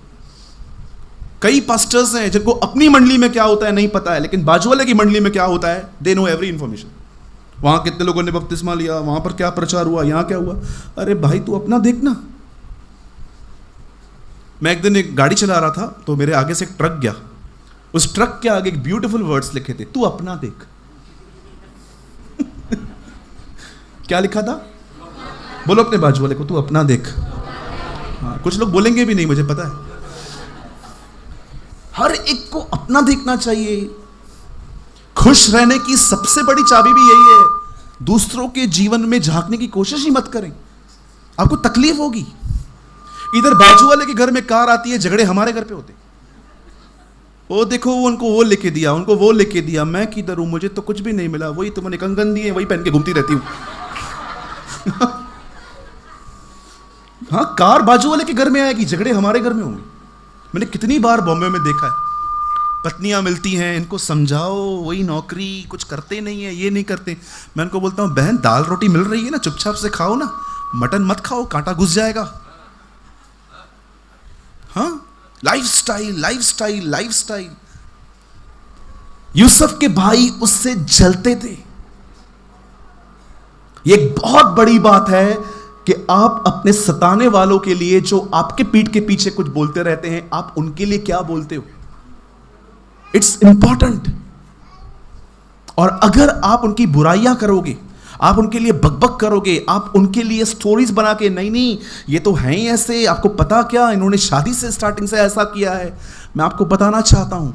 [SPEAKER 1] कई पास्टर्स हैं जिनको अपनी मंडली में क्या होता है नहीं पता है, लेकिन बाजू वाले की मंडली में क्या होता है दे नो एवरी इंफॉर्मेशन। वहां कितने लोगों ने बपतिस्मा लिया, वहां पर क्या प्रचार हुआ, यहां क्या हुआ। अरे भाई तू अपना देखना। मैं एक दिन एक गाड़ी चला रहा था तो मेरे आगे से एक ट्रक गया। उस ट्रक के आगे एक ब्यूटीफुल वर्ड्स लिखे थे, तू अपना देख। क्या लिखा था? बोलो अपने बाजू वाले को, तू अपना देख। हाँ, कुछ लोग बोलेंगे भी नहीं, मुझे पता है। हर एक को अपना देखना चाहिए। खुश रहने की सबसे बड़ी चाबी भी यही है, दूसरों के जीवन में झांकने की कोशिश ही मत करें, आपको तकलीफ होगी। इधर बाजू वाले के घर में कार आती है, झगड़े हमारे घर पे होते। वो देखो उनको वो लेके दिया, उनको वो लेके दिया, मैं किधर हूं, मुझे तो कुछ भी नहीं मिला, वही तुमने कंगन दिए, वही पहन के घूमती रहती हूं। हाँ, कार बाजू वाले के घर में आएगी, झगड़े हमारे घर में होंगे। मैंने कितनी बार बॉम्बे में देखा है, पत्नियां मिलती हैं, इनको समझाओ, वही नौकरी, कुछ करते नहीं है, ये नहीं करते। मैं उनको बोलता हूं बहन दाल रोटी मिल रही है ना, चुपचाप से खाओ ना, मटन मत खाओ, कांटा घुस जाएगा। हाँ, लाइफस्टाइल लाइफस्टाइल लाइफस्टाइल। यूसुफ के भाई उससे जलते थे। यह एक बहुत बड़ी बात है कि आप अपने सताने वालों के लिए, जो आपके पीठ के पीछे कुछ बोलते रहते हैं, आप उनके लिए क्या बोलते हो। It's important. और अगर आप उनकी बुराइयां करोगे, आप उनके लिए बकबक करोगे, आप उनके लिए स्टोरीज बना के, नहीं नहीं ये तो हैं ही ऐसे, आपको पता क्या, इन्होंने शादी से स्टार्टिंग से ऐसा किया है। मैं आपको बताना चाहता हूं,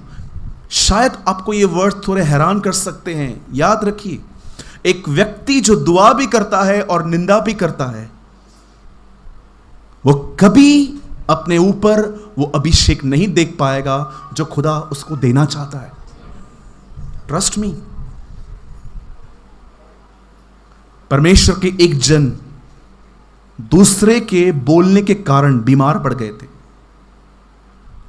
[SPEAKER 1] शायद आपको ये वर्ड थोड़े हैरान कर सकते हैं। याद रखिए, एक व्यक्ति जो दुआ भी करता है और निंदा भी करता है, वो कभी अपने ऊपर वो अभिषेक नहीं देख पाएगा जो खुदा उसको देना चाहता है। Trust me. परमेश्वर के एक जन दूसरे के बोलने के कारण बीमार पड़ गए थे।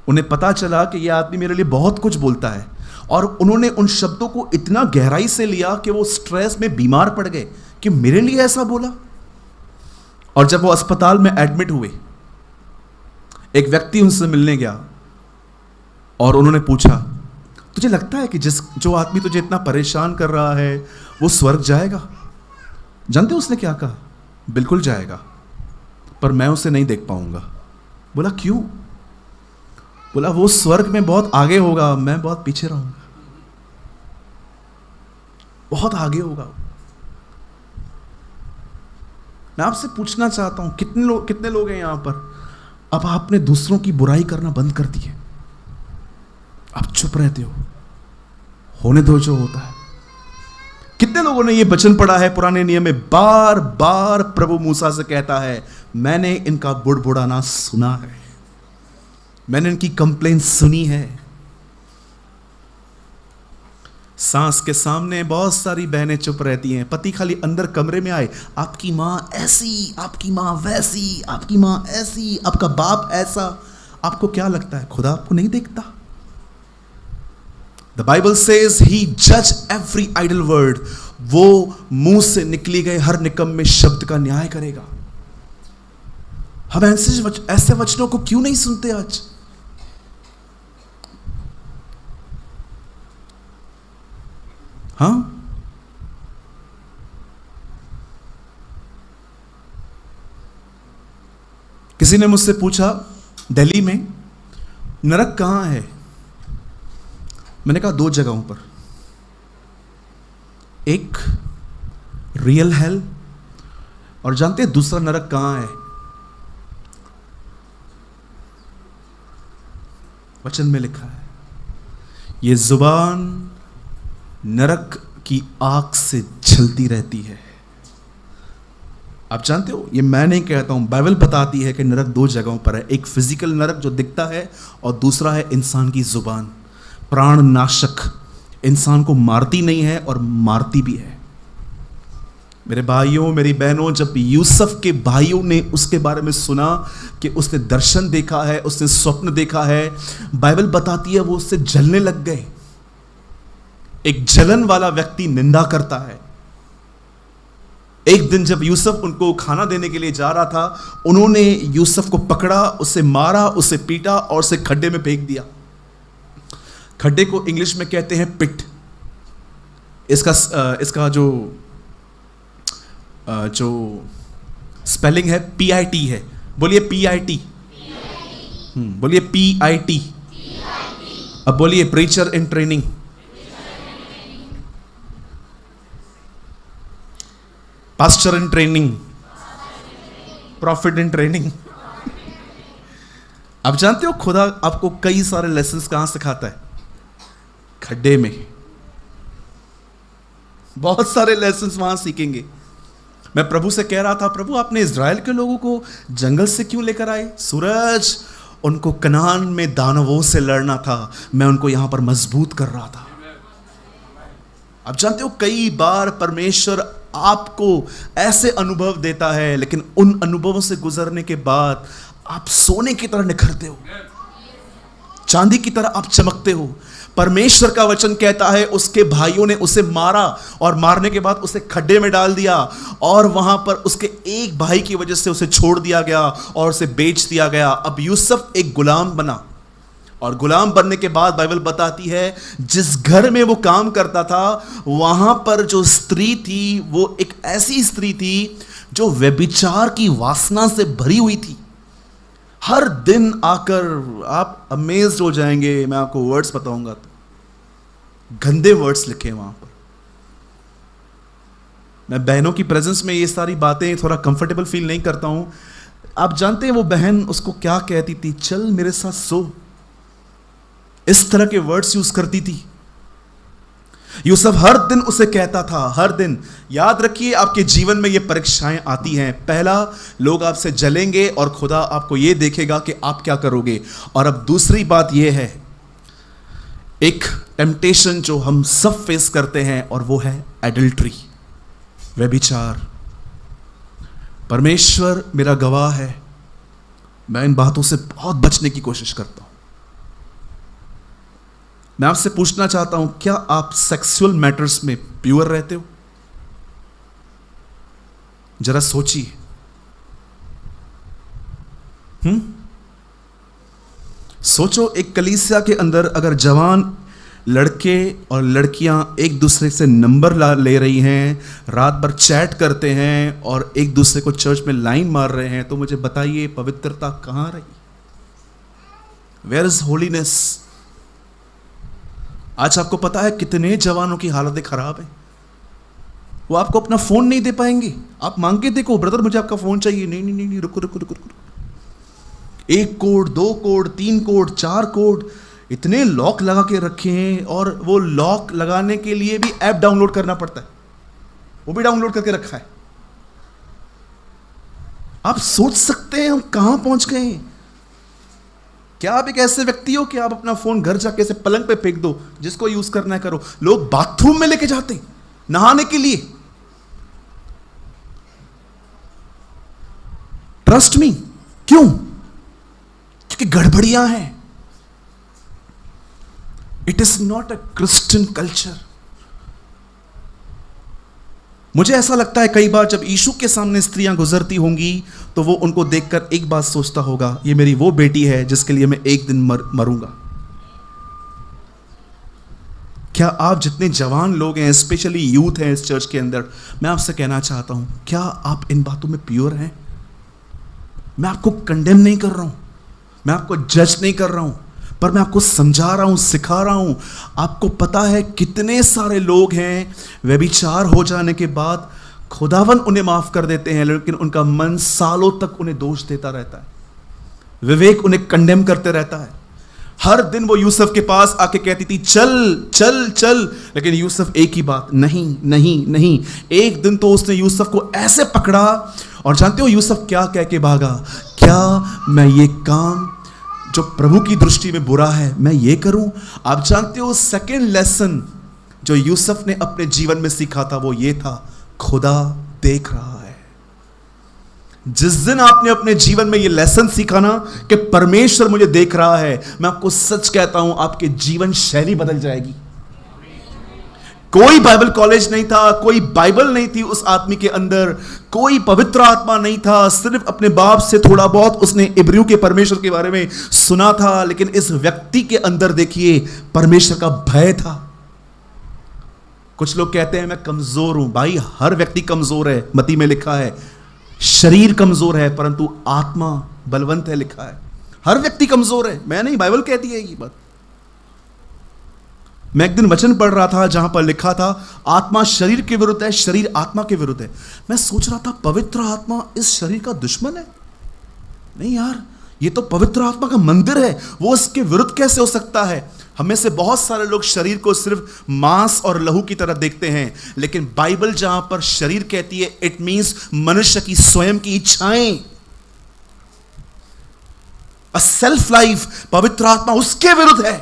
[SPEAKER 1] उन्हें पता चला कि यह आदमी मेरे लिए बहुत कुछ बोलता है, और उन्होंने उन शब्दों को इतना गहराई से लिया कि वो स्ट्रेस में बीमार पड़ गए कि मेरे लिए ऐसा बोला। और जब वो अस्पताल में एडमिट हुए, एक व्यक्ति उनसे मिलने गया और उन्होंने पूछा, तुझे लगता है कि जो आदमी तुझे इतना परेशान कर रहा है वो स्वर्ग जाएगा? जानते हो उसने क्या कहा? बिल्कुल जाएगा, पर मैं उसे नहीं देख पाऊंगा। बोला क्यों? बोला वो स्वर्ग में बहुत आगे होगा, मैं बहुत पीछे रहूंगा, बहुत आगे होगा। मैं आपसे पूछना चाहता हूं कितने लोग हैं यहां पर, अब आपने दूसरों की बुराई करना बंद कर दी है, आप चुप रहते हो, होने दो जो होता है। कितने लोगों ने यह वचन पढ़ा है पुराने नियम में, बार बार प्रभु मूसा से कहता है मैंने इनका बुड़बुड़ाना सुना है, मैंने इनकी कंप्लेंट सुनी है। सास के सामने बहुत सारी बहनें चुप रहती हैं, पति खाली अंदर कमरे में आए, आपकी मां ऐसी, आपकी मां वैसी, आपकी मां ऐसी, आपका बाप ऐसा। आपको क्या लगता है खुदा आपको नहीं देखता? द बाइबल सेज ही जज एवरी आइडल वर्ड, वो मुंह से निकली गए हर निकम्मे शब्द का न्याय करेगा। हम ऐसे वचनों को क्यों नहीं सुनते आज? हाँ, किसी ने मुझसे पूछा दिल्ली में नरक कहां है? मैंने कहा 2 जगहों पर, एक रियल हेल, और जानते हैं दूसरा नरक कहां है? वचन में लिखा है, ये जुबान नरक की आग से जलती रहती है। आप जानते हो, ये मैं नहीं कहता हूं, बाइबल बताती है कि नरक 2 जगहों पर है, एक फिजिकल नरक जो दिखता है और दूसरा है इंसान की जुबान, प्राण नाशक, इंसान को मारती नहीं है और मारती भी है। मेरे भाइयों, मेरी बहनों, जब यूसुफ के भाइयों ने उसके बारे में सुना कि उसने दर्शन देखा है, उसने स्वप्न देखा है, बाइबल बताती है वो उससे जलने लग गए। एक जलन वाला व्यक्ति निंदा करता है। एक दिन जब यूसुफ उनको खाना देने के लिए जा रहा था, उन्होंने यूसुफ को पकड़ा, उसे मारा, उसे पीटा और उसे खड्डे में फेंक दिया। खड्डे को इंग्लिश में कहते हैं पिट। इसका जो स्पेलिंग है PIT है। बोलिए PIT। बोलिए PIT। अब बोलिए preacher in training. Pastor in training, profit in training. आप जानते हो खुदा आपको कई सारे लेसन्स कहां सिखाता है? खड्डे में। बहुत सारे लेसन्स वहां सीखेंगे। मैं प्रभु से कह रहा था, प्रभु आपने इज़राइल के लोगों को जंगल से क्यों लेकर आए? सूरज, उनको कनान में दानवों से लड़ना था, मैं उनको यहां पर मजबूत कर रहा था। आप जानते हो कई बार परमेश्वर आपको ऐसे अनुभव देता है, लेकिन उन अनुभवों से गुजरने के बाद आप सोने की तरह निखरते हो, चांदी की तरह आप चमकते हो। परमेश्वर का वचन कहता है उसके भाइयों ने उसे मारा और मारने के बाद उसे खड्डे में डाल दिया, और वहां पर उसके एक भाई की वजह से उसे छोड़ दिया गया और उसे बेच दिया गया। अब यूसुफ एक गुलाम बना, और गुलाम बनने के बाद बाइबल बताती है जिस घर में वो काम करता था वहां पर जो स्त्री थी वो एक ऐसी स्त्री थी जो व्यभिचार की वासना से भरी हुई थी। हर दिन आकर आप अमेज्ड हो जाएंगे, मैं आपको वर्ड्स बताऊंगा तो गंदे वर्ड्स लिखे वहां पर। मैं बहनों की प्रेजेंस में ये सारी बातें थोड़ा कंफर्टेबल फील नहीं करता हूं। आप जानते हैं वो बहन उसको क्या कहती थी? चल मेरे साथ सो। इस तरह के वर्ड्स यूज करती थी। यूसुफ हर दिन उसे कहता था, हर दिन। याद रखिए आपके जीवन में ये परीक्षाएं आती हैं। पहला, लोग आपसे जलेंगे और खुदा आपको ये देखेगा कि आप क्या करोगे। और अब दूसरी बात ये है, एक टेम्पटेशन जो हम सब फेस करते हैं, और वो है एडल्ट्री, व्यभिचार। परमेश्वर मेरा गवाह है, मैं इन बातों से बहुत बचने की कोशिश करता हूं। मैं आपसे पूछना चाहता हूं, क्या आप सेक्सुअल मैटर्स में प्योर रहते हो? जरा सोचिए। सोचो, एक कलीसिया के अंदर अगर जवान लड़के और लड़कियां एक दूसरे से नंबर ले रही हैं, रात भर चैट करते हैं और एक दूसरे को चर्च में लाइन मार रहे हैं, तो मुझे बताइए पवित्रता कहां रही? Where is holiness? आज आपको पता है कितने जवानों की हालतें खराब है। वो आपको अपना फोन नहीं दे पाएंगे। आप मांग के देखो, ब्रदर मुझे आपका फोन चाहिए। नहीं नहीं नहीं, रुको रुको रुको रुको। 1 कोड, 2 कोड, 3 कोड, 4 कोड, इतने लॉक लगा के रखे हैं। और वो लॉक लगाने के लिए भी ऐप डाउनलोड करना पड़ता है, वो भी डाउनलोड करके रखा है। आप सोच सकते हैं हम कहां पहुंच गए हैं। क्या आप एक ऐसे व्यक्ति हो कि आप अपना फोन घर जाके से पलंग पे फेंक दो, जिसको यूज करना है करो? लोग बाथरूम में लेके जाते हैं नहाने के लिए। ट्रस्ट मी, क्यों? क्योंकि गड़बड़ियां हैं। It is not a Christian culture. मुझे ऐसा लगता है कई बार जब यीशु के सामने स्त्रियां गुजरती होंगी तो वो उनको देखकर एक बात सोचता होगा, ये मेरी वो बेटी है जिसके लिए मैं एक दिन मरूंगा। क्या आप जितने जवान लोग हैं, स्पेशली यूथ हैं इस चर्च के अंदर, मैं आपसे कहना चाहता हूं, क्या आप इन बातों में प्योर हैं? मैं आपको कंडेम नहीं कर रहा हूं, मैं आपको जज नहीं कर रहा हूं, पर मैं आपको समझा रहा हूं, सिखा रहा हूं। आपको पता है कितने सारे लोग हैं व्यभिचार हो जाने के बाद खुदावन उन्हें माफ कर देते हैं, लेकिन उनका मन सालों तक उन्हें दोष देता रहता है। विवेक उन्हें कंडेम करते रहता है। हर दिन वो यूसुफ के पास आके कहती थी चल चल चल, लेकिन यूसुफ एक ही बात, नहीं नहीं नहीं। एक दिन तो उसने यूसुफ को ऐसे पकड़ा, और जानते हो यूसुफ क्या कह के भागा? क्या मैं ये काम जो प्रभु की दृष्टि में बुरा है मैं ये करूं? आप जानते हो सेकंड लेसन जो यूसुफ ने अपने जीवन में सीखा था वो ये था, खुदा देख रहा है। जिस दिन आपने अपने जीवन में ये लेसन सीखा ना कि परमेश्वर मुझे देख रहा है, मैं आपको सच कहता हूं आपके जीवन शैली बदल जाएगी। कोई बाइबल कॉलेज नहीं था, कोई बाइबल नहीं थी उस आदमी के अंदर, कोई पवित्र आत्मा नहीं था, सिर्फ अपने बाप से थोड़ा बहुत उसने इब्रियों के परमेश्वर के बारे में सुना था, लेकिन इस व्यक्ति के अंदर देखिए परमेश्वर का भय था। कुछ लोग कहते हैं मैं कमजोर हूं। भाई हर व्यक्ति कमजोर है, मती में लिखा है शरीर कमजोर है परंतु आत्मा बलवंत है, लिखा है। हर व्यक्ति कमजोर है, मैं नहीं, बाइबल कहती है ये बात। मैं एक दिन वचन पढ़ रहा था जहां पर लिखा था आत्मा शरीर के विरुद्ध है, शरीर आत्मा के विरुद्ध है। मैं सोच रहा था पवित्र आत्मा इस शरीर का दुश्मन है? नहीं यार, ये तो पवित्र आत्मा का मंदिर है, वो इसके विरुद्ध कैसे हो सकता है? हमें से बहुत सारे लोग शरीर को सिर्फ मांस और लहू की तरह देखते हैं, लेकिन बाइबल जहां पर शरीर कहती है इट मींस मनुष्य की स्वयं की इच्छाएं, अ सेल्फ लाइफ। पवित्र आत्मा उसके विरुद्ध है।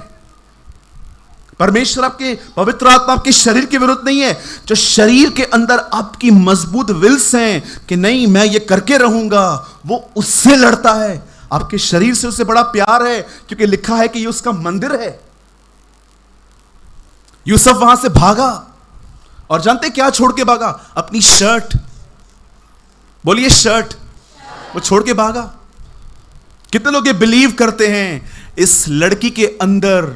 [SPEAKER 1] परमेश्वर आपके, पवित्र आत्मा आपके शरीर के विरुद्ध नहीं है। जो शरीर के अंदर आपकी मजबूत विल्स हैं कि नहीं मैं ये करके रहूंगा, वो उससे लड़ता है। आपके शरीर से उससे बड़ा प्यार है, क्योंकि लिखा है कि ये उसका मंदिर है। यूसुफ वहां से भागा, और जानते क्या छोड़ के भागा? अपनी शर्ट। बोलिए शर्ट। वो छोड़ के भागा। कितने लोग ये बिलीव करते हैं इस लड़की के अंदर,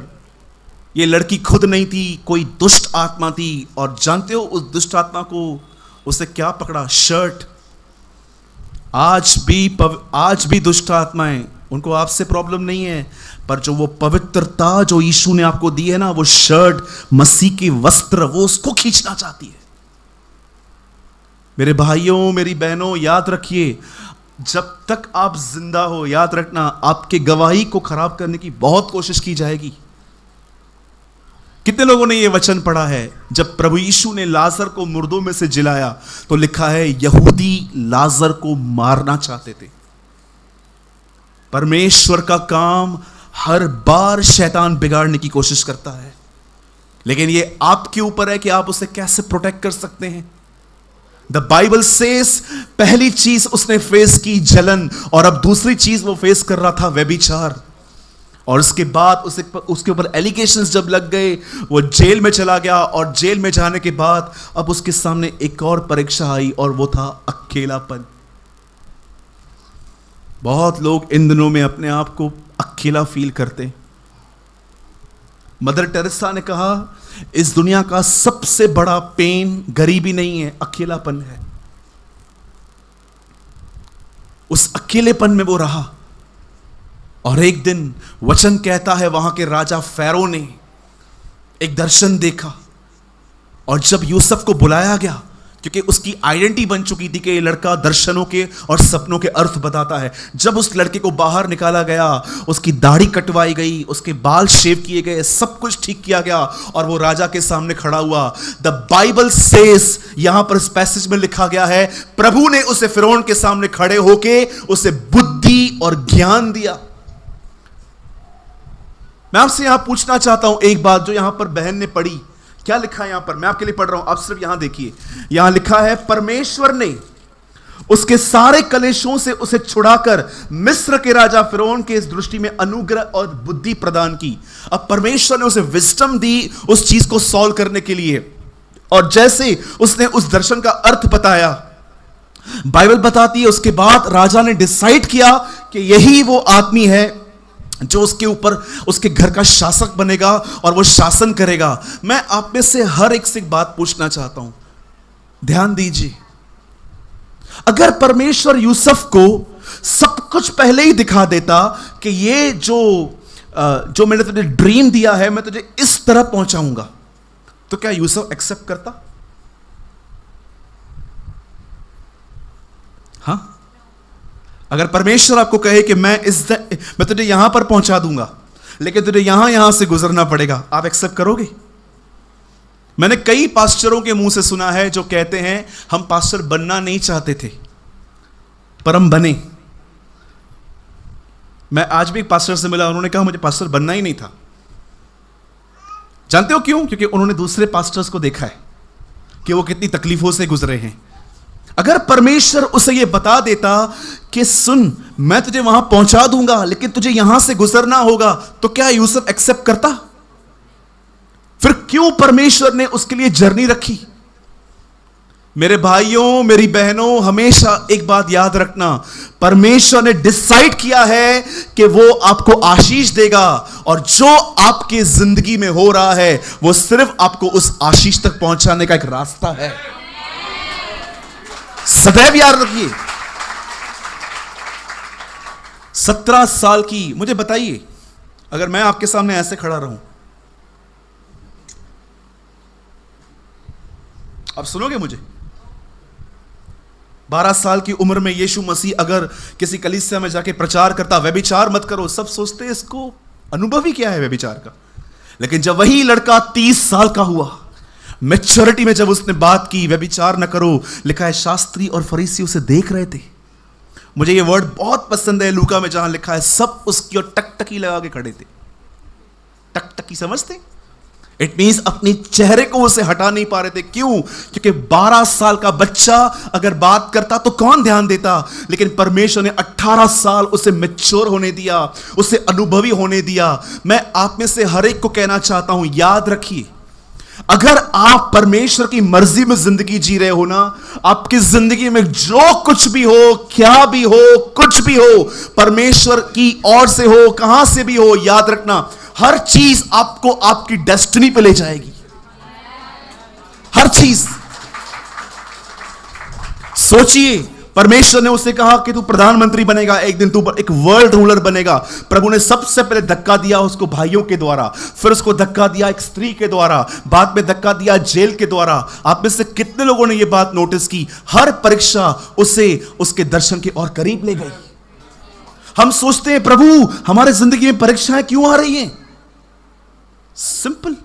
[SPEAKER 1] ये लड़की खुद नहीं थी, कोई दुष्ट आत्मा थी। और जानते हो उस दुष्ट आत्मा को उसे क्या पकड़ा? शर्ट। आज भी दुष्ट आत्माएं, उनको आपसे प्रॉब्लम नहीं है, पर जो वो पवित्रता जो यीशु ने आपको दी है ना, वो शर्ट, मसीह के वस्त्र, वो उसको खींचना चाहती है। मेरे भाइयों मेरी बहनों, याद रखिए जब तक आप जिंदा हो, याद रखना आपके गवाही को खराब करने की बहुत कोशिश की जाएगी। कितने लोगों ने यह वचन पढ़ा है? जब प्रभु यीशु ने लाजर को मुर्दों में से जिलाया तो लिखा है यहूदी लाजर को मारना चाहते थे। परमेश्वर का काम हर बार शैतान बिगाड़ने की कोशिश करता है, लेकिन यह आपके ऊपर है कि आप उसे कैसे प्रोटेक्ट कर सकते हैं। द बाइबल सेज पहली चीज उसने फेस की जलन, और अब दूसरी चीज वो फेस कर रहा था व्यभिचार। और उसके बाद उसके ऊपर एलिगेशंस जब लग गए, वो जेल में चला गया, और जेल में जाने के बाद अब उसके सामने एक और परीक्षा आई, और वो था अकेलापन। बहुत लोग इन दिनों में अपने आप को अकेला फील करते। मदर टेरेसा ने कहा इस दुनिया का सबसे बड़ा पेन गरीबी नहीं है, अकेलापन है। उस अकेलेपन में वो रहा, और एक दिन वचन कहता है वहां के राजा फैरो ने एक दर्शन देखा, और जब यूसुफ को बुलाया गया, क्योंकि उसकी आइडेंटिटी बन चुकी थी कि ये लड़का दर्शनों के और सपनों के अर्थ बताता है। जब उस लड़के को बाहर निकाला गया, उसकी दाढ़ी कटवाई गई, उसके बाल शेव किए गए, सब कुछ ठीक किया गया, और वो राजा के सामने खड़ा हुआ। द बाइबल सेज, यहां पर इस पैसेज में लिखा गया है, प्रभु ने उसे फिरौन के सामने खड़े होके उसे बुद्धि और ज्ञान दिया। मैं आपसे यहां पूछना चाहता हूं एक बात जो यहां पर बहन ने पढ़ी, क्या लिखा है यहां पर, मैं आपके लिए पढ़ रहा हूं, आप सिर्फ यहां देखिए। यहां लिखा है, परमेश्वर ने उसके सारे कलेशों से उसे छुड़ाकर मिस्र के राजा फिरौन के इस दृष्टि में अनुग्रह और बुद्धि प्रदान की। अब परमेश्वर ने उसे विजडम दी उस चीज को सॉल्व करने के लिए, और जैसे उसने उस दर्शन का अर्थ बताया, बाइबल बताती है उसके बाद राजा ने डिसाइड किया कि यही वो आदमी है जो उसके ऊपर उसके घर का शासक बनेगा और वो शासन करेगा। मैं आप में से हर एक से एक बात पूछना चाहता हूं, ध्यान दीजिए। अगर परमेश्वर यूसुफ को सब कुछ पहले ही दिखा देता कि ये जो मैंने तुझे ड्रीम दिया है, मैं तुझे इस तरह पहुंचाऊंगा, तो क्या यूसुफ एक्सेप्ट करता? हाँ, अगर परमेश्वर आपको कहे कि मैं तुझे यहां पर पहुंचा दूंगा, लेकिन तुझे यहां से गुजरना पड़ेगा, आप एक्सेप्ट करोगे? मैंने कई पास्टरों के मुंह से सुना है जो कहते हैं हम पास्टर बनना नहीं चाहते थे पर हम बने। मैं आज भी एक पास्टर से मिला, उन्होंने कहा मुझे पास्टर बनना ही नहीं था। जानते हो क्यों? क्योंकि उन्होंने दूसरे पास्टर्स को देखा है कि वो कितनी तकलीफों से गुजरे हैं। अगर परमेश्वर उसे यह बता देता कि सुन, मैं तुझे वहां पहुंचा दूंगा लेकिन तुझे यहां से गुजरना होगा, तो क्या यूसुफ एक्सेप्ट करता? फिर क्यों परमेश्वर ने उसके लिए जर्नी रखी? मेरे भाइयों, मेरी बहनों, हमेशा एक बात याद रखना, परमेश्वर ने डिसाइड किया है कि वो आपको आशीष देगा, और जो आपकी जिंदगी में हो रहा है वो सिर्फ आपको उस आशीष तक पहुंचाने का एक रास्ता है। सदैव याद रखिए। 17 साल की, मुझे बताइए, अगर मैं आपके सामने ऐसे खड़ा रहूं, आप सुनोगे मुझे? 12 साल की उम्र में यीशु मसीह अगर किसी कलीसिया में जाके प्रचार करता, व्यभिचार मत करो, सब सोचते इसको अनुभव ही क्या है व्यभिचार का। लेकिन जब वही लड़का 30 साल का हुआ, मैच्योरिटी में जब उसने बात की, व्यभिचार न करो, लिखा है शास्त्री और फरीसी उसे देख रहे थे। मुझे ये वर्ड बहुत पसंद है लूका में, जहां लिखा है सब उसकी और टकटकी लगा के खड़े थे। टकटकी समझते? इट मींस अपनी चेहरे को उसे हटा नहीं पा रहे थे। क्यों? क्योंकि 12 साल का बच्चा अगर बात करता तो कौन ध्यान देता, लेकिन परमेश्वर ने 18 साल उसे मैच्योर होने दिया, उसे अनुभवी होने दिया। मैं आप में से हर एक को कहना चाहता हूं, याद रखिए, अगर आप परमेश्वर की मर्जी में जिंदगी जी रहे हो ना, आपकी जिंदगी में जो कुछ भी हो, क्या भी हो, कुछ भी हो, परमेश्वर की ओर से हो, कहां से भी हो, याद रखना हर चीज आपको आपकी डेस्टिनी पे ले जाएगी। हर चीज। सोचिए, परमेश्वर ने उसे कहा कि तू प्रधानमंत्री बनेगा, एक दिन तू एक वर्ल्ड रूलर बनेगा। प्रभु ने सबसे पहले धक्का दिया उसको भाइयों के द्वारा, फिर उसको धक्का दिया एक स्त्री के द्वारा, बाद में धक्का दिया जेल के द्वारा। आप में से कितने लोगों ने यह बात नोटिस की? हर परीक्षा उसे उसके दर्शन के और करीब ले गई। हम सोचते हैं प्रभु हमारे जिंदगी में परीक्षाएं क्यों आ रही हैं? सिंपल,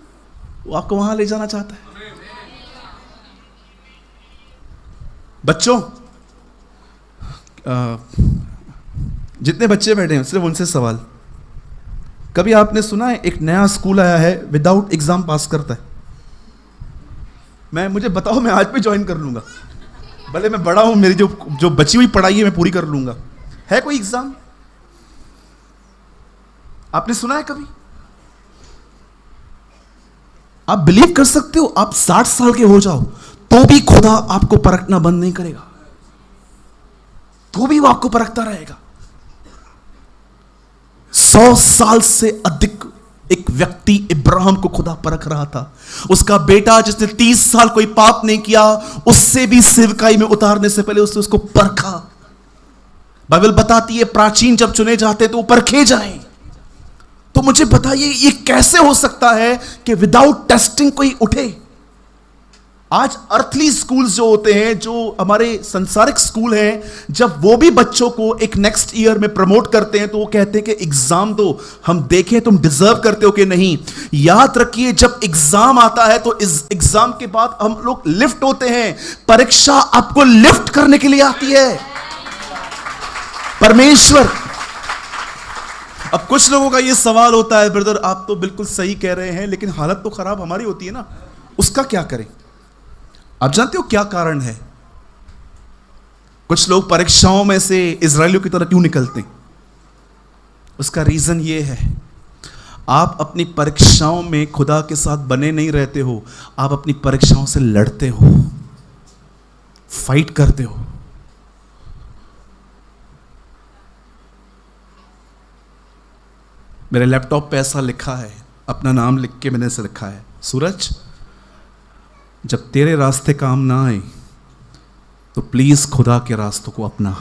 [SPEAKER 1] वो आपको वहां ले जाना चाहता है। बच्चों, जितने बच्चे बैठे हैं सिर्फ उनसे सवाल, कभी आपने सुना है एक नया स्कूल आया है विदाउट एग्जाम पास करता है? मुझे बताओ, मैं आज भी ज्वाइन कर लूंगा, भले मैं बड़ा हूं, मेरी जो बची हुई पढ़ाई है मैं पूरी कर लूंगा। है कोई एग्जाम? आपने सुना है कभी? आप बिलीव कर सकते हो, आप 60 साल के हो जाओ तो भी खुदा आपको परखना बंद नहीं करेगा, तो भी वो आपको परखता रहेगा। 100 साल से अधिक एक व्यक्ति इब्राहिम को खुदा परख रहा था। उसका बेटा जिसने 30 साल कोई पाप नहीं किया, उससे भी सेवकाई में उतारने से पहले उसने उसको परखा। बाइबल बताती है प्राचीन जब चुने जाते तो वो परखे जाएं। तो मुझे बताइए ये कैसे हो सकता है कि विदाउट टेस्टिंग कोई उठे? आज अर्थली स्कूल्स जो होते हैं, जो हमारे संसारिक स्कूल हैं, जब वो भी बच्चों को एक नेक्स्ट ईयर में प्रमोट करते हैं तो वो कहते हैं कि एग्जाम दो, हम देखें तुम डिजर्व करते हो कि नहीं। याद रखिए जब एग्जाम आता है तो इस एग्जाम के बाद हम लोग लिफ्ट होते हैं। परीक्षा आपको लिफ्ट करने के लिए आती है, परमेश्वर। अब कुछ लोगों का यह सवाल होता है, ब्रदर आप तो बिल्कुल सही कह रहे हैं लेकिन हालत तो खराब हमारी होती है ना, उसका क्या करें? आप जानते हो क्या कारण है? कुछ लोग परीक्षाओं में से इजरायलियों की तरह क्यों निकलते हैं? उसका रीजन यह है, आप अपनी परीक्षाओं में खुदा के साथ बने नहीं रहते हो, आप अपनी परीक्षाओं से लड़ते हो, फाइट करते हो। मेरे लैपटॉप पे ऐसा लिखा है, अपना नाम लिख के मैंने ऐसे लिखा है, सूरज जब तेरे रास्ते काम ना आए तो प्लीज खुदा के रास्तों को अपना।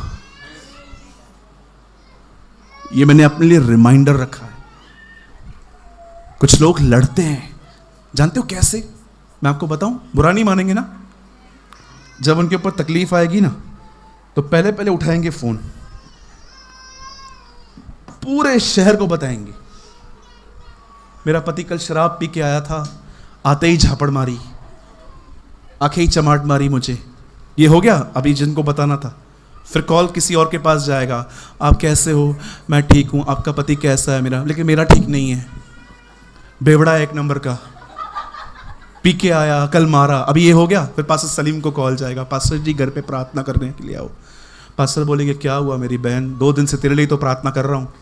[SPEAKER 1] ये मैंने अपने लिए रिमाइंडर रखा है। कुछ लोग लड़ते हैं, जानते हो कैसे? मैं आपको बताऊं, बुरा नहीं मानेंगे ना? जब उनके ऊपर तकलीफ आएगी ना तो पहले पहले उठाएंगे फोन, पूरे शहर को बताएंगे मेरा पति कल शराब पी के आया था, आते ही झापड़ मारी, आंखें ही चमाट मारी मुझे, ये हो गया अभी जिनको बताना था। फिर कॉल किसी और के पास जाएगा, आप कैसे हो? मैं ठीक हूं, आपका पति कैसा है? मेरा, लेकिन मेरा ठीक नहीं है, बेवड़ा है एक नंबर का, पी के आया, कल मारा, अभी ये हो गया। फिर पास्टर सलीम को कॉल जाएगा, पास्टर जी घर पे प्रार्थना करने के लिए आओ। पास्टर बोलेंगे क्या हुआ मेरी बहन, 2 दिन से तेरे लिए तो प्रार्थना कर रहा हूँ।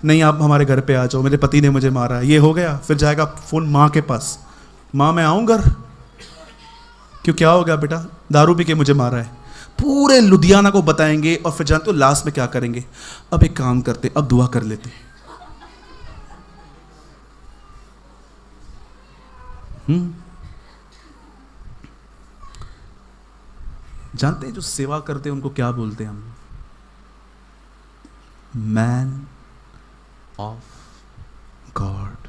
[SPEAKER 1] नहीं आप हमारे घर पे आ जाओ, मेरे पति ने मुझे मारा है, ये हो गया। फिर जाएगा फोन माँ के पास, माँ मैं आऊँ घर? क्यों, क्या हो गया बेटा? दारू पी के मुझे मारा है। पूरे लुधियाना को बताएंगे और फिर जानते हो लास्ट में क्या करेंगे? अब एक काम करते, अब दुआ कर लेते। जानते हैं जो सेवा करते हैं उनको क्या बोलते हैं हम? Man of God.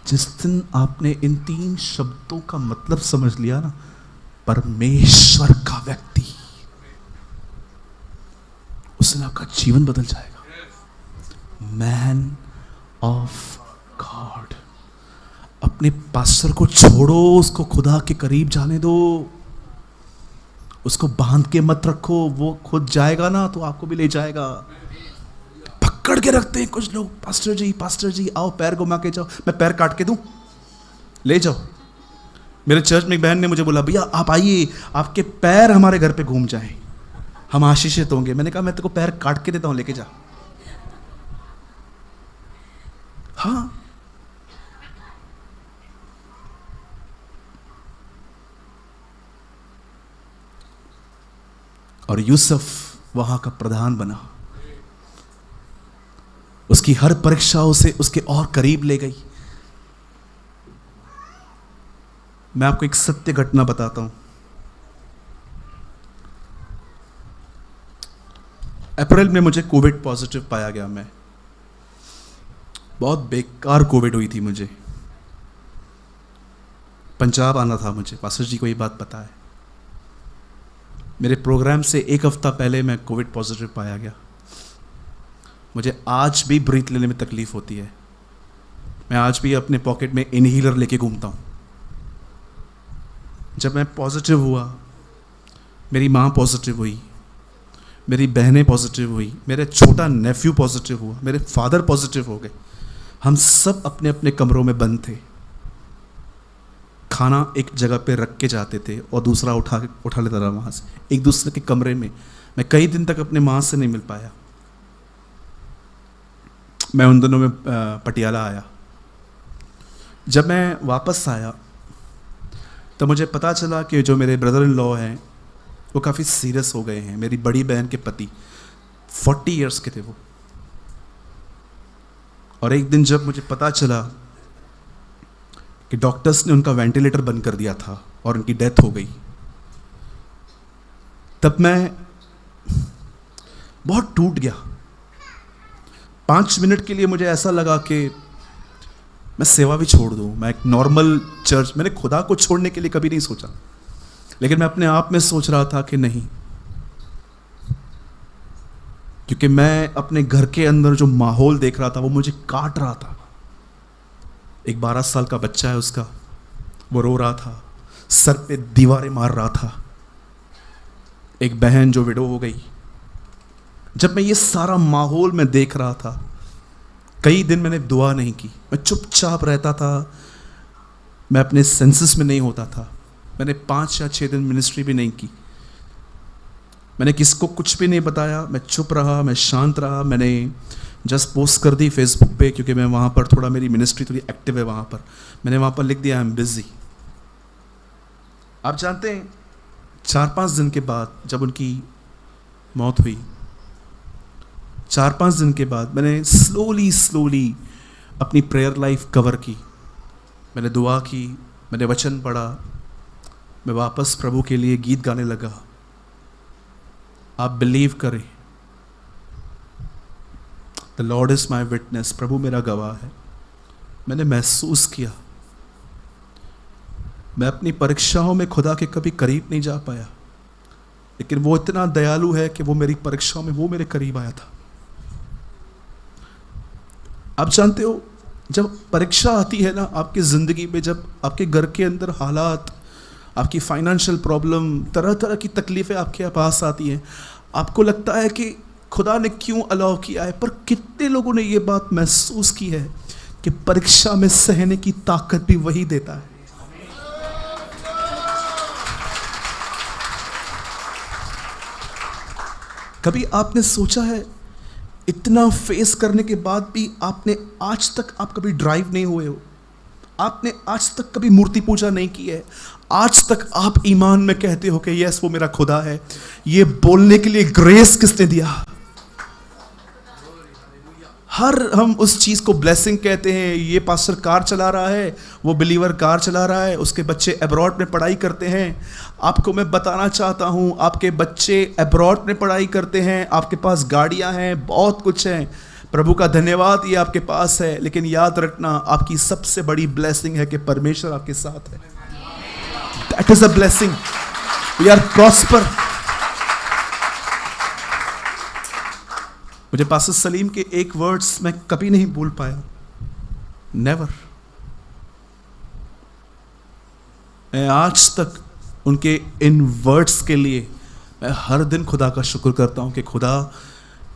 [SPEAKER 1] जिस दिन आपने इन 3 शब्दों का मतलब समझ लिया ना, परमेश्वर का व्यक्ति, उस दिन आपका जीवन बदल जाएगा। Man of God. अपने पास्टर को छोड़ो, उसको खुदा के करीब जाने दो, उसको बांध के मत रखो, वो खुद जाएगा ना तो आपको भी ले जाएगा। पकड़ के रखते हैं कुछ लोग, पास्टर जी आओ पैर घुमा के जाओ, मैं पैर काट के दूं, ले जाओ। मेरे चर्च में एक बहन ने मुझे बोला भैया आप आइए, आपके पैर हमारे घर पे घूम जाएं, हम आशीषित होंगे। मैंने कहा मैं तेरे को पैर काट के देता हूं, लेके जा। हाँ, और यूसुफ वहां का प्रधान बना, उसकी हर परीक्षा उसे उसके और करीब ले गई। मैं आपको एक सत्य घटना बताता हूं। अप्रैल में मुझे कोविड पॉजिटिव पाया गया। मैं बहुत बेकार कोविड हुई थी मुझे, पंजाब आना था मुझे, पास्टर जी को ये बात पता है। मेरे प्रोग्राम से 1 हफ्ता पहले मैं कोविड पॉजिटिव पाया गया। मुझे आज भी ब्रीथ लेने में तकलीफ होती है। मैं आज भी अपने पॉकेट में इनहेलर लेके घूमता हूँ। जब मैं पॉजिटिव हुआ, मेरी माँ पॉजिटिव हुई, मेरी बहनें पॉजिटिव हुई, मेरे छोटा नेफ्यू पॉजिटिव हुआ, मेरे फादर पॉजिटिव हो गए। हम सब अपने अपने कमरों में बंद थे। खाना एक जगह पे रख के जाते थे और दूसरा उठा लेता था वहाँ से, एक दूसरे के कमरे में। मैं कई दिन तक अपने माँ से नहीं मिल पाया। मैं उन दिनों में पटियाला आया। जब मैं वापस आया तो मुझे पता चला कि जो मेरे ब्रदर इन लॉ हैं वो काफ़ी सीरियस हो गए हैं। मेरी बड़ी बहन के पति 40 इयर्स के थे वो। और एक दिन जब मुझे पता चला कि डॉक्टर्स ने उनका वेंटिलेटर बंद कर दिया था और उनकी डेथ हो गई, तब मैं बहुत टूट गया। 5 मिनट के लिए मुझे ऐसा लगा कि मैं सेवा भी छोड़ दूं, मैं एक नॉर्मल चर्च, मैंने खुदा को छोड़ने के लिए कभी नहीं सोचा, लेकिन मैं अपने आप में सोच रहा था कि नहीं, क्योंकि मैं अपने घर के अंदर जो माहौल देख रहा था वो मुझे काट रहा था। एक 12 साल का बच्चा है उसका, वो रो रहा था, सर पे दीवारें मार रहा था। एक बहन जो विडो हो गई। जब मैं ये सारा माहौल में देख रहा था, कई दिन मैंने दुआ नहीं की, मैं चुपचाप रहता था, मैं अपने सेंसेस में नहीं होता था। मैंने 5 या 6 दिन मिनिस्ट्री भी नहीं की, मैंने किसको कुछ भी नहीं बताया, मैं चुप रहा, मैं शांत रहा। मैंने जस्ट पोस्ट कर दी फेसबुक पे, क्योंकि मैं वहाँ पर थोड़ा, मेरी मिनिस्ट्री थोड़ी एक्टिव है वहाँ पर। मैंने वहाँ पर लिख दिया आई एम बिजी। आप जानते हैं 4-5 दिन के बाद जब उनकी मौत हुई, 4-5 दिन के बाद मैंने स्लोली अपनी प्रेयर लाइफ कवर की। मैंने दुआ की, मैंने वचन पढ़ा, मैं वापस प्रभु के लिए गीत गाने लगा। आप बिलीव करें, the lord is my witness, प्रभु मेरा गवाह है, मैंने महसूस किया मैं अपनी परीक्षाओं में खुदा के कभी करीब नहीं जा पाया, लेकिन वो इतना दयालु है कि वो मेरी परीक्षाओं में वो मेरे करीब आया था। आप जानते हो, जब परीक्षा आती है ना आपकी ज़िंदगी में, जब आपके घर के अंदर हालात, आपकी फाइनेंशियल प्रॉब्लम, तरह तरह की तकलीफ़ें आपके पास आती हैं, आपको लगता है कि खुदा ने क्यों अलाउ किया है। पर कितने लोगों ने ये बात महसूस की है कि परीक्षा में सहने की ताकत भी वही देता है। कभी आपने सोचा है, इतना फेस करने के बाद भी आपने आज तक आप कभी ड्राइव नहीं हुए हो, आपने आज तक कभी मूर्ति पूजा नहीं की है, आज तक आप ईमान में कहते हो कि यस वो मेरा खुदा है, ये बोलने के लिए ग्रेस किसने दिया। हर हम उस चीज़ को ब्लेसिंग कहते हैं। ये पास्टर कार चला रहा है, वो बिलीवर कार चला रहा है, उसके बच्चे अब्रॉड में पढ़ाई करते हैं। आपको मैं बताना चाहता हूँ, आपके बच्चे अब्रॉड में पढ़ाई करते हैं, आपके पास गाड़ियाँ हैं, बहुत कुछ है, प्रभु का धन्यवाद ये आपके पास है। लेकिन याद रखना, आपकी सबसे बड़ी ब्लेसिंग है कि परमेश्वर आपके साथ है। That is a blessing. We are prosper. मुझे पास्टर सलीम के एक वर्ड्स मैं कभी नहीं भूल पाया, नेवर। मैं आज तक उनके इन वर्ड्स के लिए मैं हर दिन खुदा का शुक्र करता हूं कि खुदा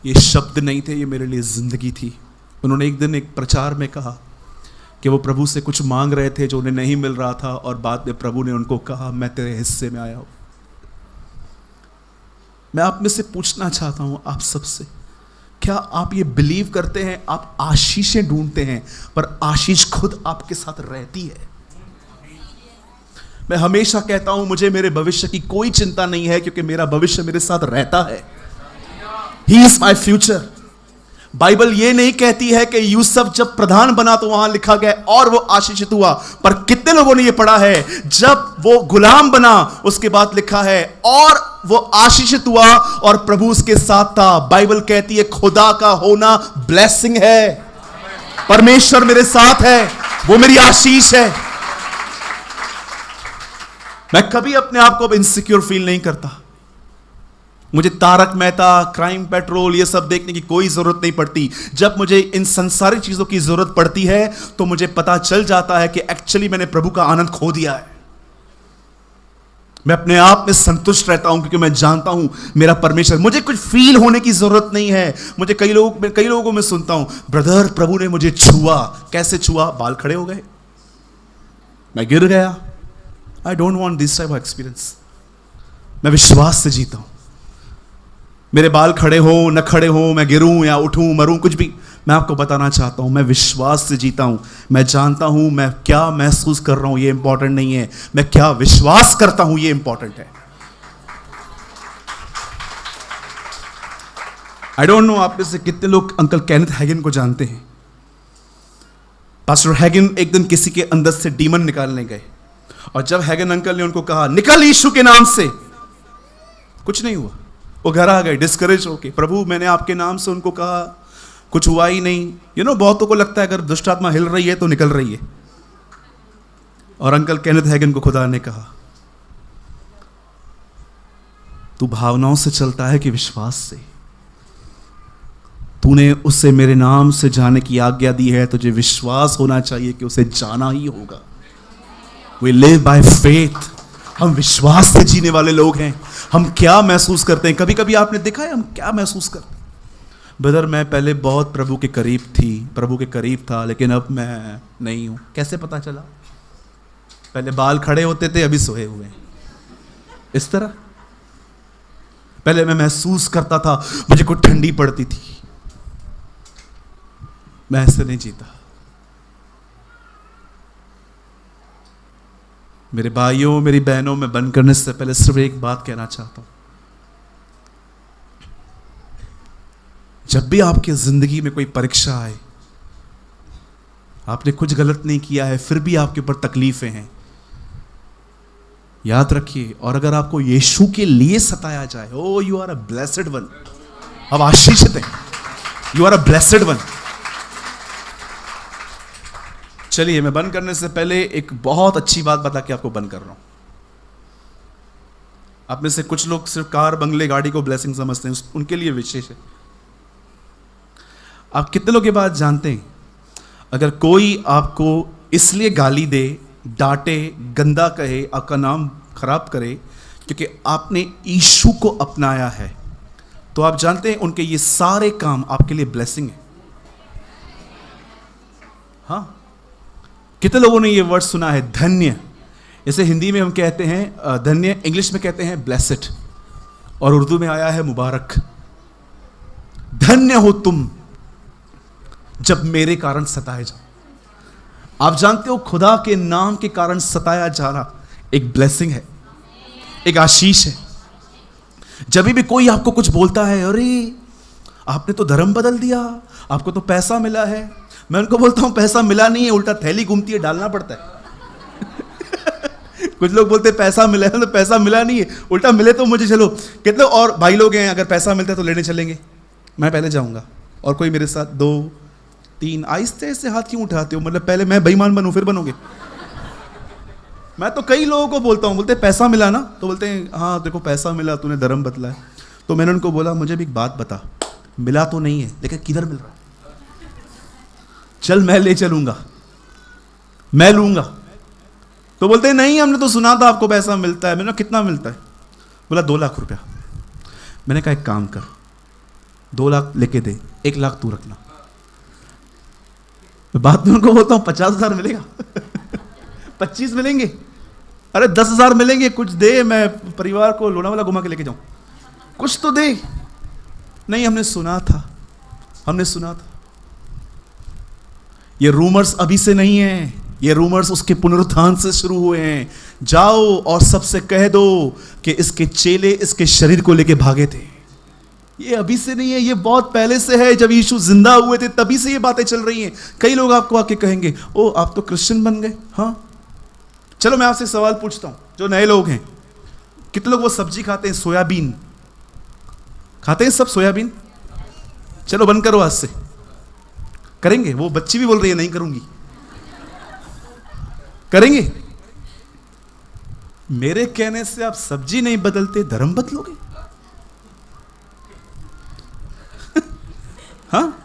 [SPEAKER 1] ये शब्द नहीं थे, ये मेरे लिए ज़िंदगी थी। उन्होंने एक दिन एक प्रचार में कहा कि वो प्रभु से कुछ मांग रहे थे जो उन्हें नहीं मिल रहा था, और बाद में प्रभु ने उनको कहा मैं तेरे हिस्से में आया हूँ। मैं आप में से पूछना चाहता हूँ, आप सबसे, क्या आप ये बिलीव करते हैं आप आशीषें ढूंढते हैं पर आशीष खुद आपके साथ रहती है? मैं हमेशा कहता हूं मुझे मेरे भविष्य की कोई चिंता नहीं है, क्योंकि मेरा भविष्य मेरे साथ रहता है। He is my future. Bible ये नहीं कहती है कि यूसुफ जब प्रधान बना तो वहां लिखा गया और वो आशीषित हुआ, पर कितने लोगों ने ये पढ़ा है जब वो गुलाम बना उसके बाद लिखा है और वो आशीषित हुआ और प्रभु उसके साथ था। बाइबल कहती है खुदा का होना ब्लेसिंग है, परमेश्वर मेरे साथ है, वो मेरी आशीष है। मैं कभी अपने आप को अब इनसिक्योर फील नहीं करता। मुझे तारक मेहता, क्राइम पेट्रोल ये सब देखने की कोई जरूरत नहीं पड़ती। जब मुझे इन संसारिक चीजों की जरूरत पड़ती है तो मुझे पता चल जाता है कि एक्चुअली मैंने प्रभु का आनंद खो दिया है। मैं अपने आप में संतुष्ट रहता हूं क्योंकि मैं जानता हूं मेरा परमेश्वर। मुझे कुछ फील होने की जरूरत नहीं है। मुझे कई लोगों को मैं सुनता हूं, ब्रदर प्रभु ने मुझे छुआ। कैसे छुआ? बाल खड़े हो गए, मैं गिर गया। I don't want this type of experience. मैं विश्वास से जीता हूं। मेरे बाल खड़े हो न खड़े हो, मैं गिरूं या उठूं, मरूं, कुछ भी, मैं आपको बताना चाहता हूं मैं विश्वास से जीता हूं। मैं जानता हूं मैं क्या महसूस कर रहा हूं ये इंपॉर्टेंट नहीं है, मैं क्या विश्वास करता हूं ये इंपॉर्टेंट है। आई डोंट नो आप में से कितने लोग अंकल केनेथ हैगिन को जानते हैं। पास्टर हैगिन एक दिन किसी के अंदर से डीमन निकालने गए और जब हैगिन अंकल ने उनको कहा निकल यीशु के नाम से, कुछ नहीं हुआ। वो घर आ गए डिस्करेज होके, प्रभु मैंने आपके नाम से उनको कहा, कुछ हुआ ही नहीं। बहुतों को लगता है अगर दुष्ट आत्मा हिल रही है तो निकल रही है। और अंकल केनेथ हैगन को खुदा ने कहा, तू भावनाओं से चलता है कि विश्वास से? तूने उससे मेरे नाम से जाने की आज्ञा दी है, तुझे विश्वास होना चाहिए कि उसे जाना ही होगा। We live by faith। हम विश्वास से जीने वाले लोग हैं। हम क्या महसूस करते हैं, कभी कभी आपने देखा है हम क्या महसूस करते हैं? ब्रदर मैं पहले बहुत प्रभु के करीब था, लेकिन अब मैं नहीं हूं। कैसे पता चला? पहले बाल खड़े होते थे, अभी सोए हुए हैं। इस तरह पहले मैं महसूस करता था मुझे कोई ठंडी पड़ती थी, मैं ऐसे नहीं जीता। मेरे भाइयों मेरी बहनों, मैं बंद करने से पहले सिर्फ एक बात कहना चाहता हूं। जब भी आपकी जिंदगी में कोई परीक्षा आए, आपने कुछ गलत नहीं किया है फिर भी आपके ऊपर तकलीफें हैं, याद रखिए, और अगर आपको यीशु के लिए सताया जाए, oh you are a blessed one. अब आशीषित हैं, you are a blessed one. चलिए मैं बंद करने से पहले एक बहुत अच्छी बात बता के आपको बंद कर रहा हूं। आप में से कुछ लोग सिर्फ कार बंगले गाड़ी को ब्लेसिंग समझते हैं, उनके लिए विशेष है। आप कितने लोग ये बात जानते हैं, अगर कोई आपको इसलिए गाली दे, डांटे, गंदा कहे, आपका नाम खराब करे क्योंकि आपने यीशु को अपनाया है, तो आप जानते हैं उनके ये सारे काम आपके लिए ब्लेसिंग है। हाँ, कितने लोगों ने ये वर्ड सुना है धन्य? जैसे हिंदी में हम कहते हैं धन्य, इंग्लिश में कहते हैं ब्लेसेड, और उर्दू में आया है मुबारक। धन्य हो तुम जब मेरे कारण सताए जाओ। आप जानते हो खुदा के नाम के कारण सताया जाना एक ब्लेसिंग है, एक आशीष है। जब भी कोई आपको कुछ बोलता है, अरे आपने तो धर्म बदल दिया, आपको तो पैसा मिला है, मैं उनको बोलता हूं पैसा मिला नहीं है, उल्टा थैली घूमती है, डालना पड़ता है। कुछ लोग बोलते हैं पैसा मिला है, तो पैसा मिला नहीं है, उल्टा मिले तो मुझे चलो। कितने और भाई लोग हैं अगर पैसा मिलता है तो लेने चलेंगे, मैं पहले जाऊंगा, और कोई मेरे साथ 2 3। आहिस्ते ऐसे हाथ क्यों उठाते हो? मतलब पहले मैं बेईमान बनूं फिर बनोगे? मैं तो कई लोगों को बोलता हूं, बोलते पैसा मिला ना, तो बोलते हैं हाँ देखो पैसा मिला, तूने धर्म बदला है। तो मैंने उनको बोला मुझे भी एक बात बता, मिला तो नहीं है लेकिन किधर मिल रहा है? चल मैं ले चलूंगा, मैं लूंगा। तो बोलते हैं नहीं हमने तो सुना था आपको पैसा मिलता है। मैंने कहा कितना मिलता है? बोला 2 लाख रुपया। मैंने कहा एक काम कर, 2 लाख लेके दे, 1 लाख तू रखना। बात में उनको बोलता हूं 50,000 मिलेगा 25 मिलेंगे, अरे 10,000 मिलेंगे, कुछ दे, मैं परिवार को लोनावाला घुमा के लेके जाऊं, कुछ तो दे। नहीं हमने सुना था। ये रूमर्स अभी से नहीं है, ये रूमर्स उसके पुनरुत्थान से शुरू हुए हैं। जाओ और सबसे कह दो कि इसके चेले इसके शरीर को लेके भागे थे। ये अभी से नहीं है, ये बहुत पहले से है। जब यीशु जिंदा हुए थे तभी से ये बातें चल रही हैं। कई लोग आपको आके कहेंगे ओ आप तो क्रिश्चियन बन गए। हाँ चलो मैं आपसे सवाल पूछता हूं, जो नए लोग हैं, कितने लोग वो सब्जी खाते हैं, सोयाबीन खाते हैं? सब सोयाबीन? चलो बंद करो, आज से करेंगे। वो बच्ची भी बोल रही है नहीं करूंगी, करेंगे। मेरे कहने से आप सब्जी नहीं बदलते, धर्म बदलोगे? हाँ,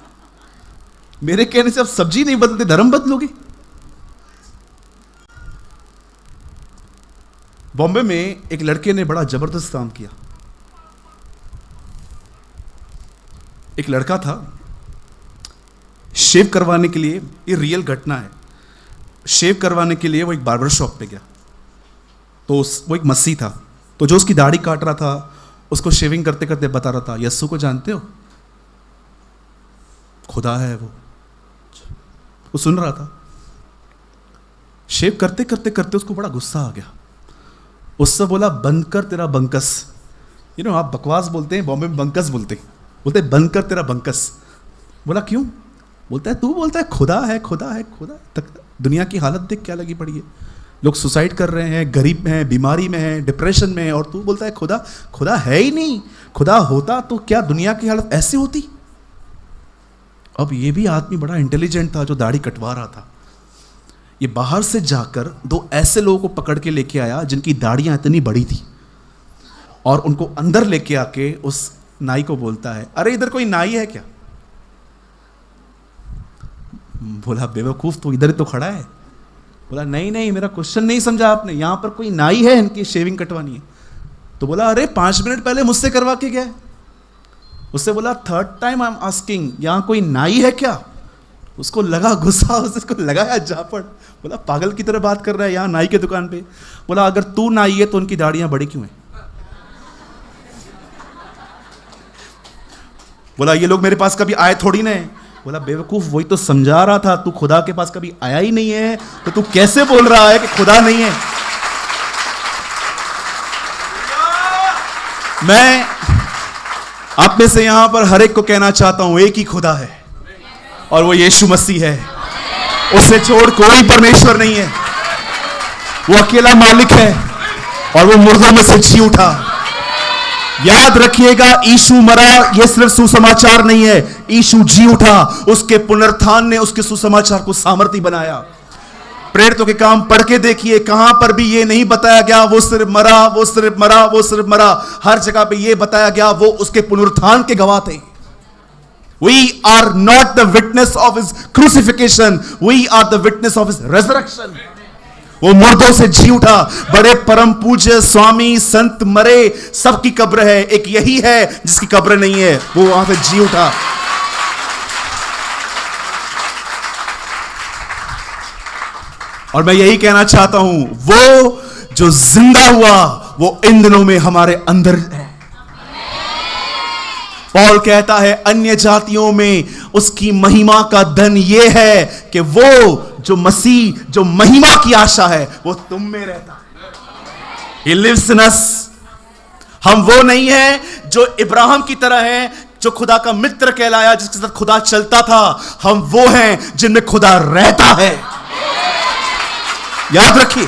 [SPEAKER 1] मेरे कहने से आप सब्जी नहीं बदलते, धर्म बदलोगे? बॉम्बे में एक लड़के ने बड़ा जबरदस्त काम किया। एक लड़का था, शेव करवाने के लिए, ये रियल घटना है, शेव करवाने के लिए वो एक बार्बर शॉप पे गया। तो वो एक मसीह था, तो जो उसकी दाढ़ी काट रहा था उसको शेविंग करते करते बता रहा था, यस्सु को जानते हो, खुदा है वो सुन रहा था। शेव करते करते करते उसको बड़ा गुस्सा आ गया। उससे बोला बंद कर तेरा बंकस। आप बकवास बोलते हैं, बॉम्बे में बंकस बोलते हैं बंद कर तेरा बंकस। बोला क्यों? बोलता है तू बोलता है खुदा है खुदा है खुदा है, तक दुनिया की हालत देख क्या लगी पड़ी है। लोग सुसाइड कर रहे हैं, गरीब हैं, बीमारी में हैं, डिप्रेशन में हैं, और तू बोलता है खुदा खुदा है ही नहीं। खुदा होता तो क्या दुनिया की हालत ऐसी होती? अब ये भी आदमी बड़ा इंटेलिजेंट था जो दाढ़ी कटवा रहा था। ये बाहर से जाकर 2 ऐसे लोगों को पकड़ के लेके आया जिनकी दाढ़ियां इतनी बड़ी थी, और उनको अंदर लेके आके उस नाई को बोलता है, अरे इधर कोई नाई है क्या? बोला बेवकूफ, तो इधर ही तो खड़ा है। बोला नहीं नहीं, मेरा क्वेश्चन नहीं समझा आपने, यहां पर कोई नाई है, इनकी शेविंग कटवानी है। तो बोला अरे 5 मिनट पहले मुझसे करवा के गया। उससे बोला 3rd time I am asking, यहां कोई नाई है क्या? उसको लगा गुस्सा, उसको लगाया झापड़। बोला पागल की तरह बात कर रहा है यहां नाई के दुकान पे। बोला अगर तू नाई है तो उनकी दाढ़ियां बड़ी क्यों है? बोला ये लोग मेरे पास कभी आए थोड़ी ना है। बोला बेवकूफ, वही तो समझा रहा था, तू खुदा के पास कभी आया ही नहीं है तो तू कैसे बोल रहा है कि खुदा नहीं है? मैं आप में से यहां पर हर एक को कहना चाहता हूं, एक ही खुदा है और वो यीशु मसीह है। उसे छोड़ कोई परमेश्वर नहीं है। वो अकेला मालिक है और वो मुर्दों में से जी उठा। याद रखिएगा, यीशु मरा ये सिर्फ सुसमाचार नहीं है, यीशु जी उठा। उसके पुनरुत्थान ने उसके सुसमाचार को सामर्थ्य बनाया। प्रेरितों के काम पढ़ के देखिए, कहां पर भी ये नहीं बताया गया वो सिर्फ मरा, वो सिर्फ मरा, वो सिर्फ मरा। हर जगह पे ये बताया गया वो उसके पुनरुत्थान के गवाह थे। We are not the witness of his crucifixion, we are the witness of his resurrection. वो मुर्दों से जी उठा। बड़े परम पूज्य स्वामी संत मरे, सबकी कब्र है, एक यही है जिसकी कब्र नहीं है, वो वहां से जी उठा। और मैं यही कहना चाहता हूं, वो जो जिंदा हुआ वो इन दिनों में हमारे अंदर है। पौल कहता है अन्य जातियों में उसकी महिमा का धन ये है कि वो जो मसीह, जो महिमा की आशा है, वो तुम में रहता है। He lives in us। हम वो नहीं है जो इब्राहिम की तरह है, जो खुदा का मित्र कहलाया, जिसके साथ खुदा चलता था। हम वो हैं जिनमें खुदा रहता है। याद रखिए,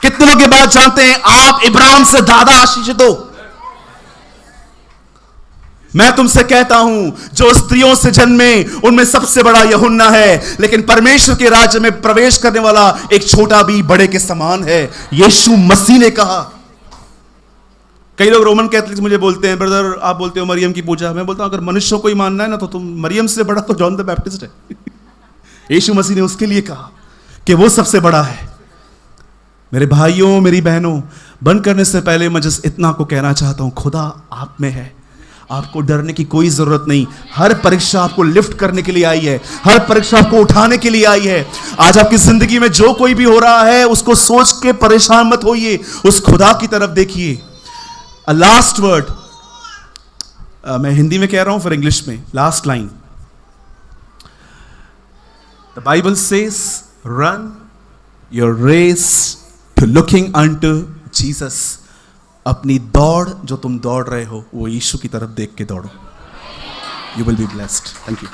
[SPEAKER 1] कितने लोग ये बात जानते हैं, आप इब्राहिम से ज्यादा आशीषित हो। मैं तुमसे कहता हूं, जो स्त्रियों से जन्मे उनमें सबसे बड़ा यूहन्ना है, लेकिन परमेश्वर के राज्य में प्रवेश करने वाला एक छोटा भी बड़े के समान है। यीशु मसीह ने कहा। कई लोग रोमन कैथलिक मुझे बोलते हैं, ब्रदर आप बोलते हो मरियम की पूजा। मैं बोलता हूं अगर मनुष्यों को ही मानना है ना तो तुम मरियम से बड़ा तो जॉन द बैप्टिस्ट है। यीशु मसीह ने उसके लिए कहा कि वो सबसे बड़ा है। मेरे भाइयों, मेरी बहनों, बंद करने से पहले मैं जिस इतना को कहना चाहता हूं, खुदा आप में है। आपको डरने की कोई जरूरत नहीं। हर परीक्षा आपको लिफ्ट करने के लिए आई है, हर परीक्षा आपको उठाने के लिए आई है। आज आपकी जिंदगी में जो कोई भी हो रहा है उसको सोच के परेशान मत होइए, उस खुदा की तरफ देखिए। लास्ट वर्ड मैं हिंदी में कह रहा हूं फिर इंग्लिश में। Last line, the Bible says run your race to looking unto Jesus. अपनी दौड़ जो तुम दौड़ रहे हो वो यीशु की तरफ देख के दौड़ो। You will be blessed. Thank you.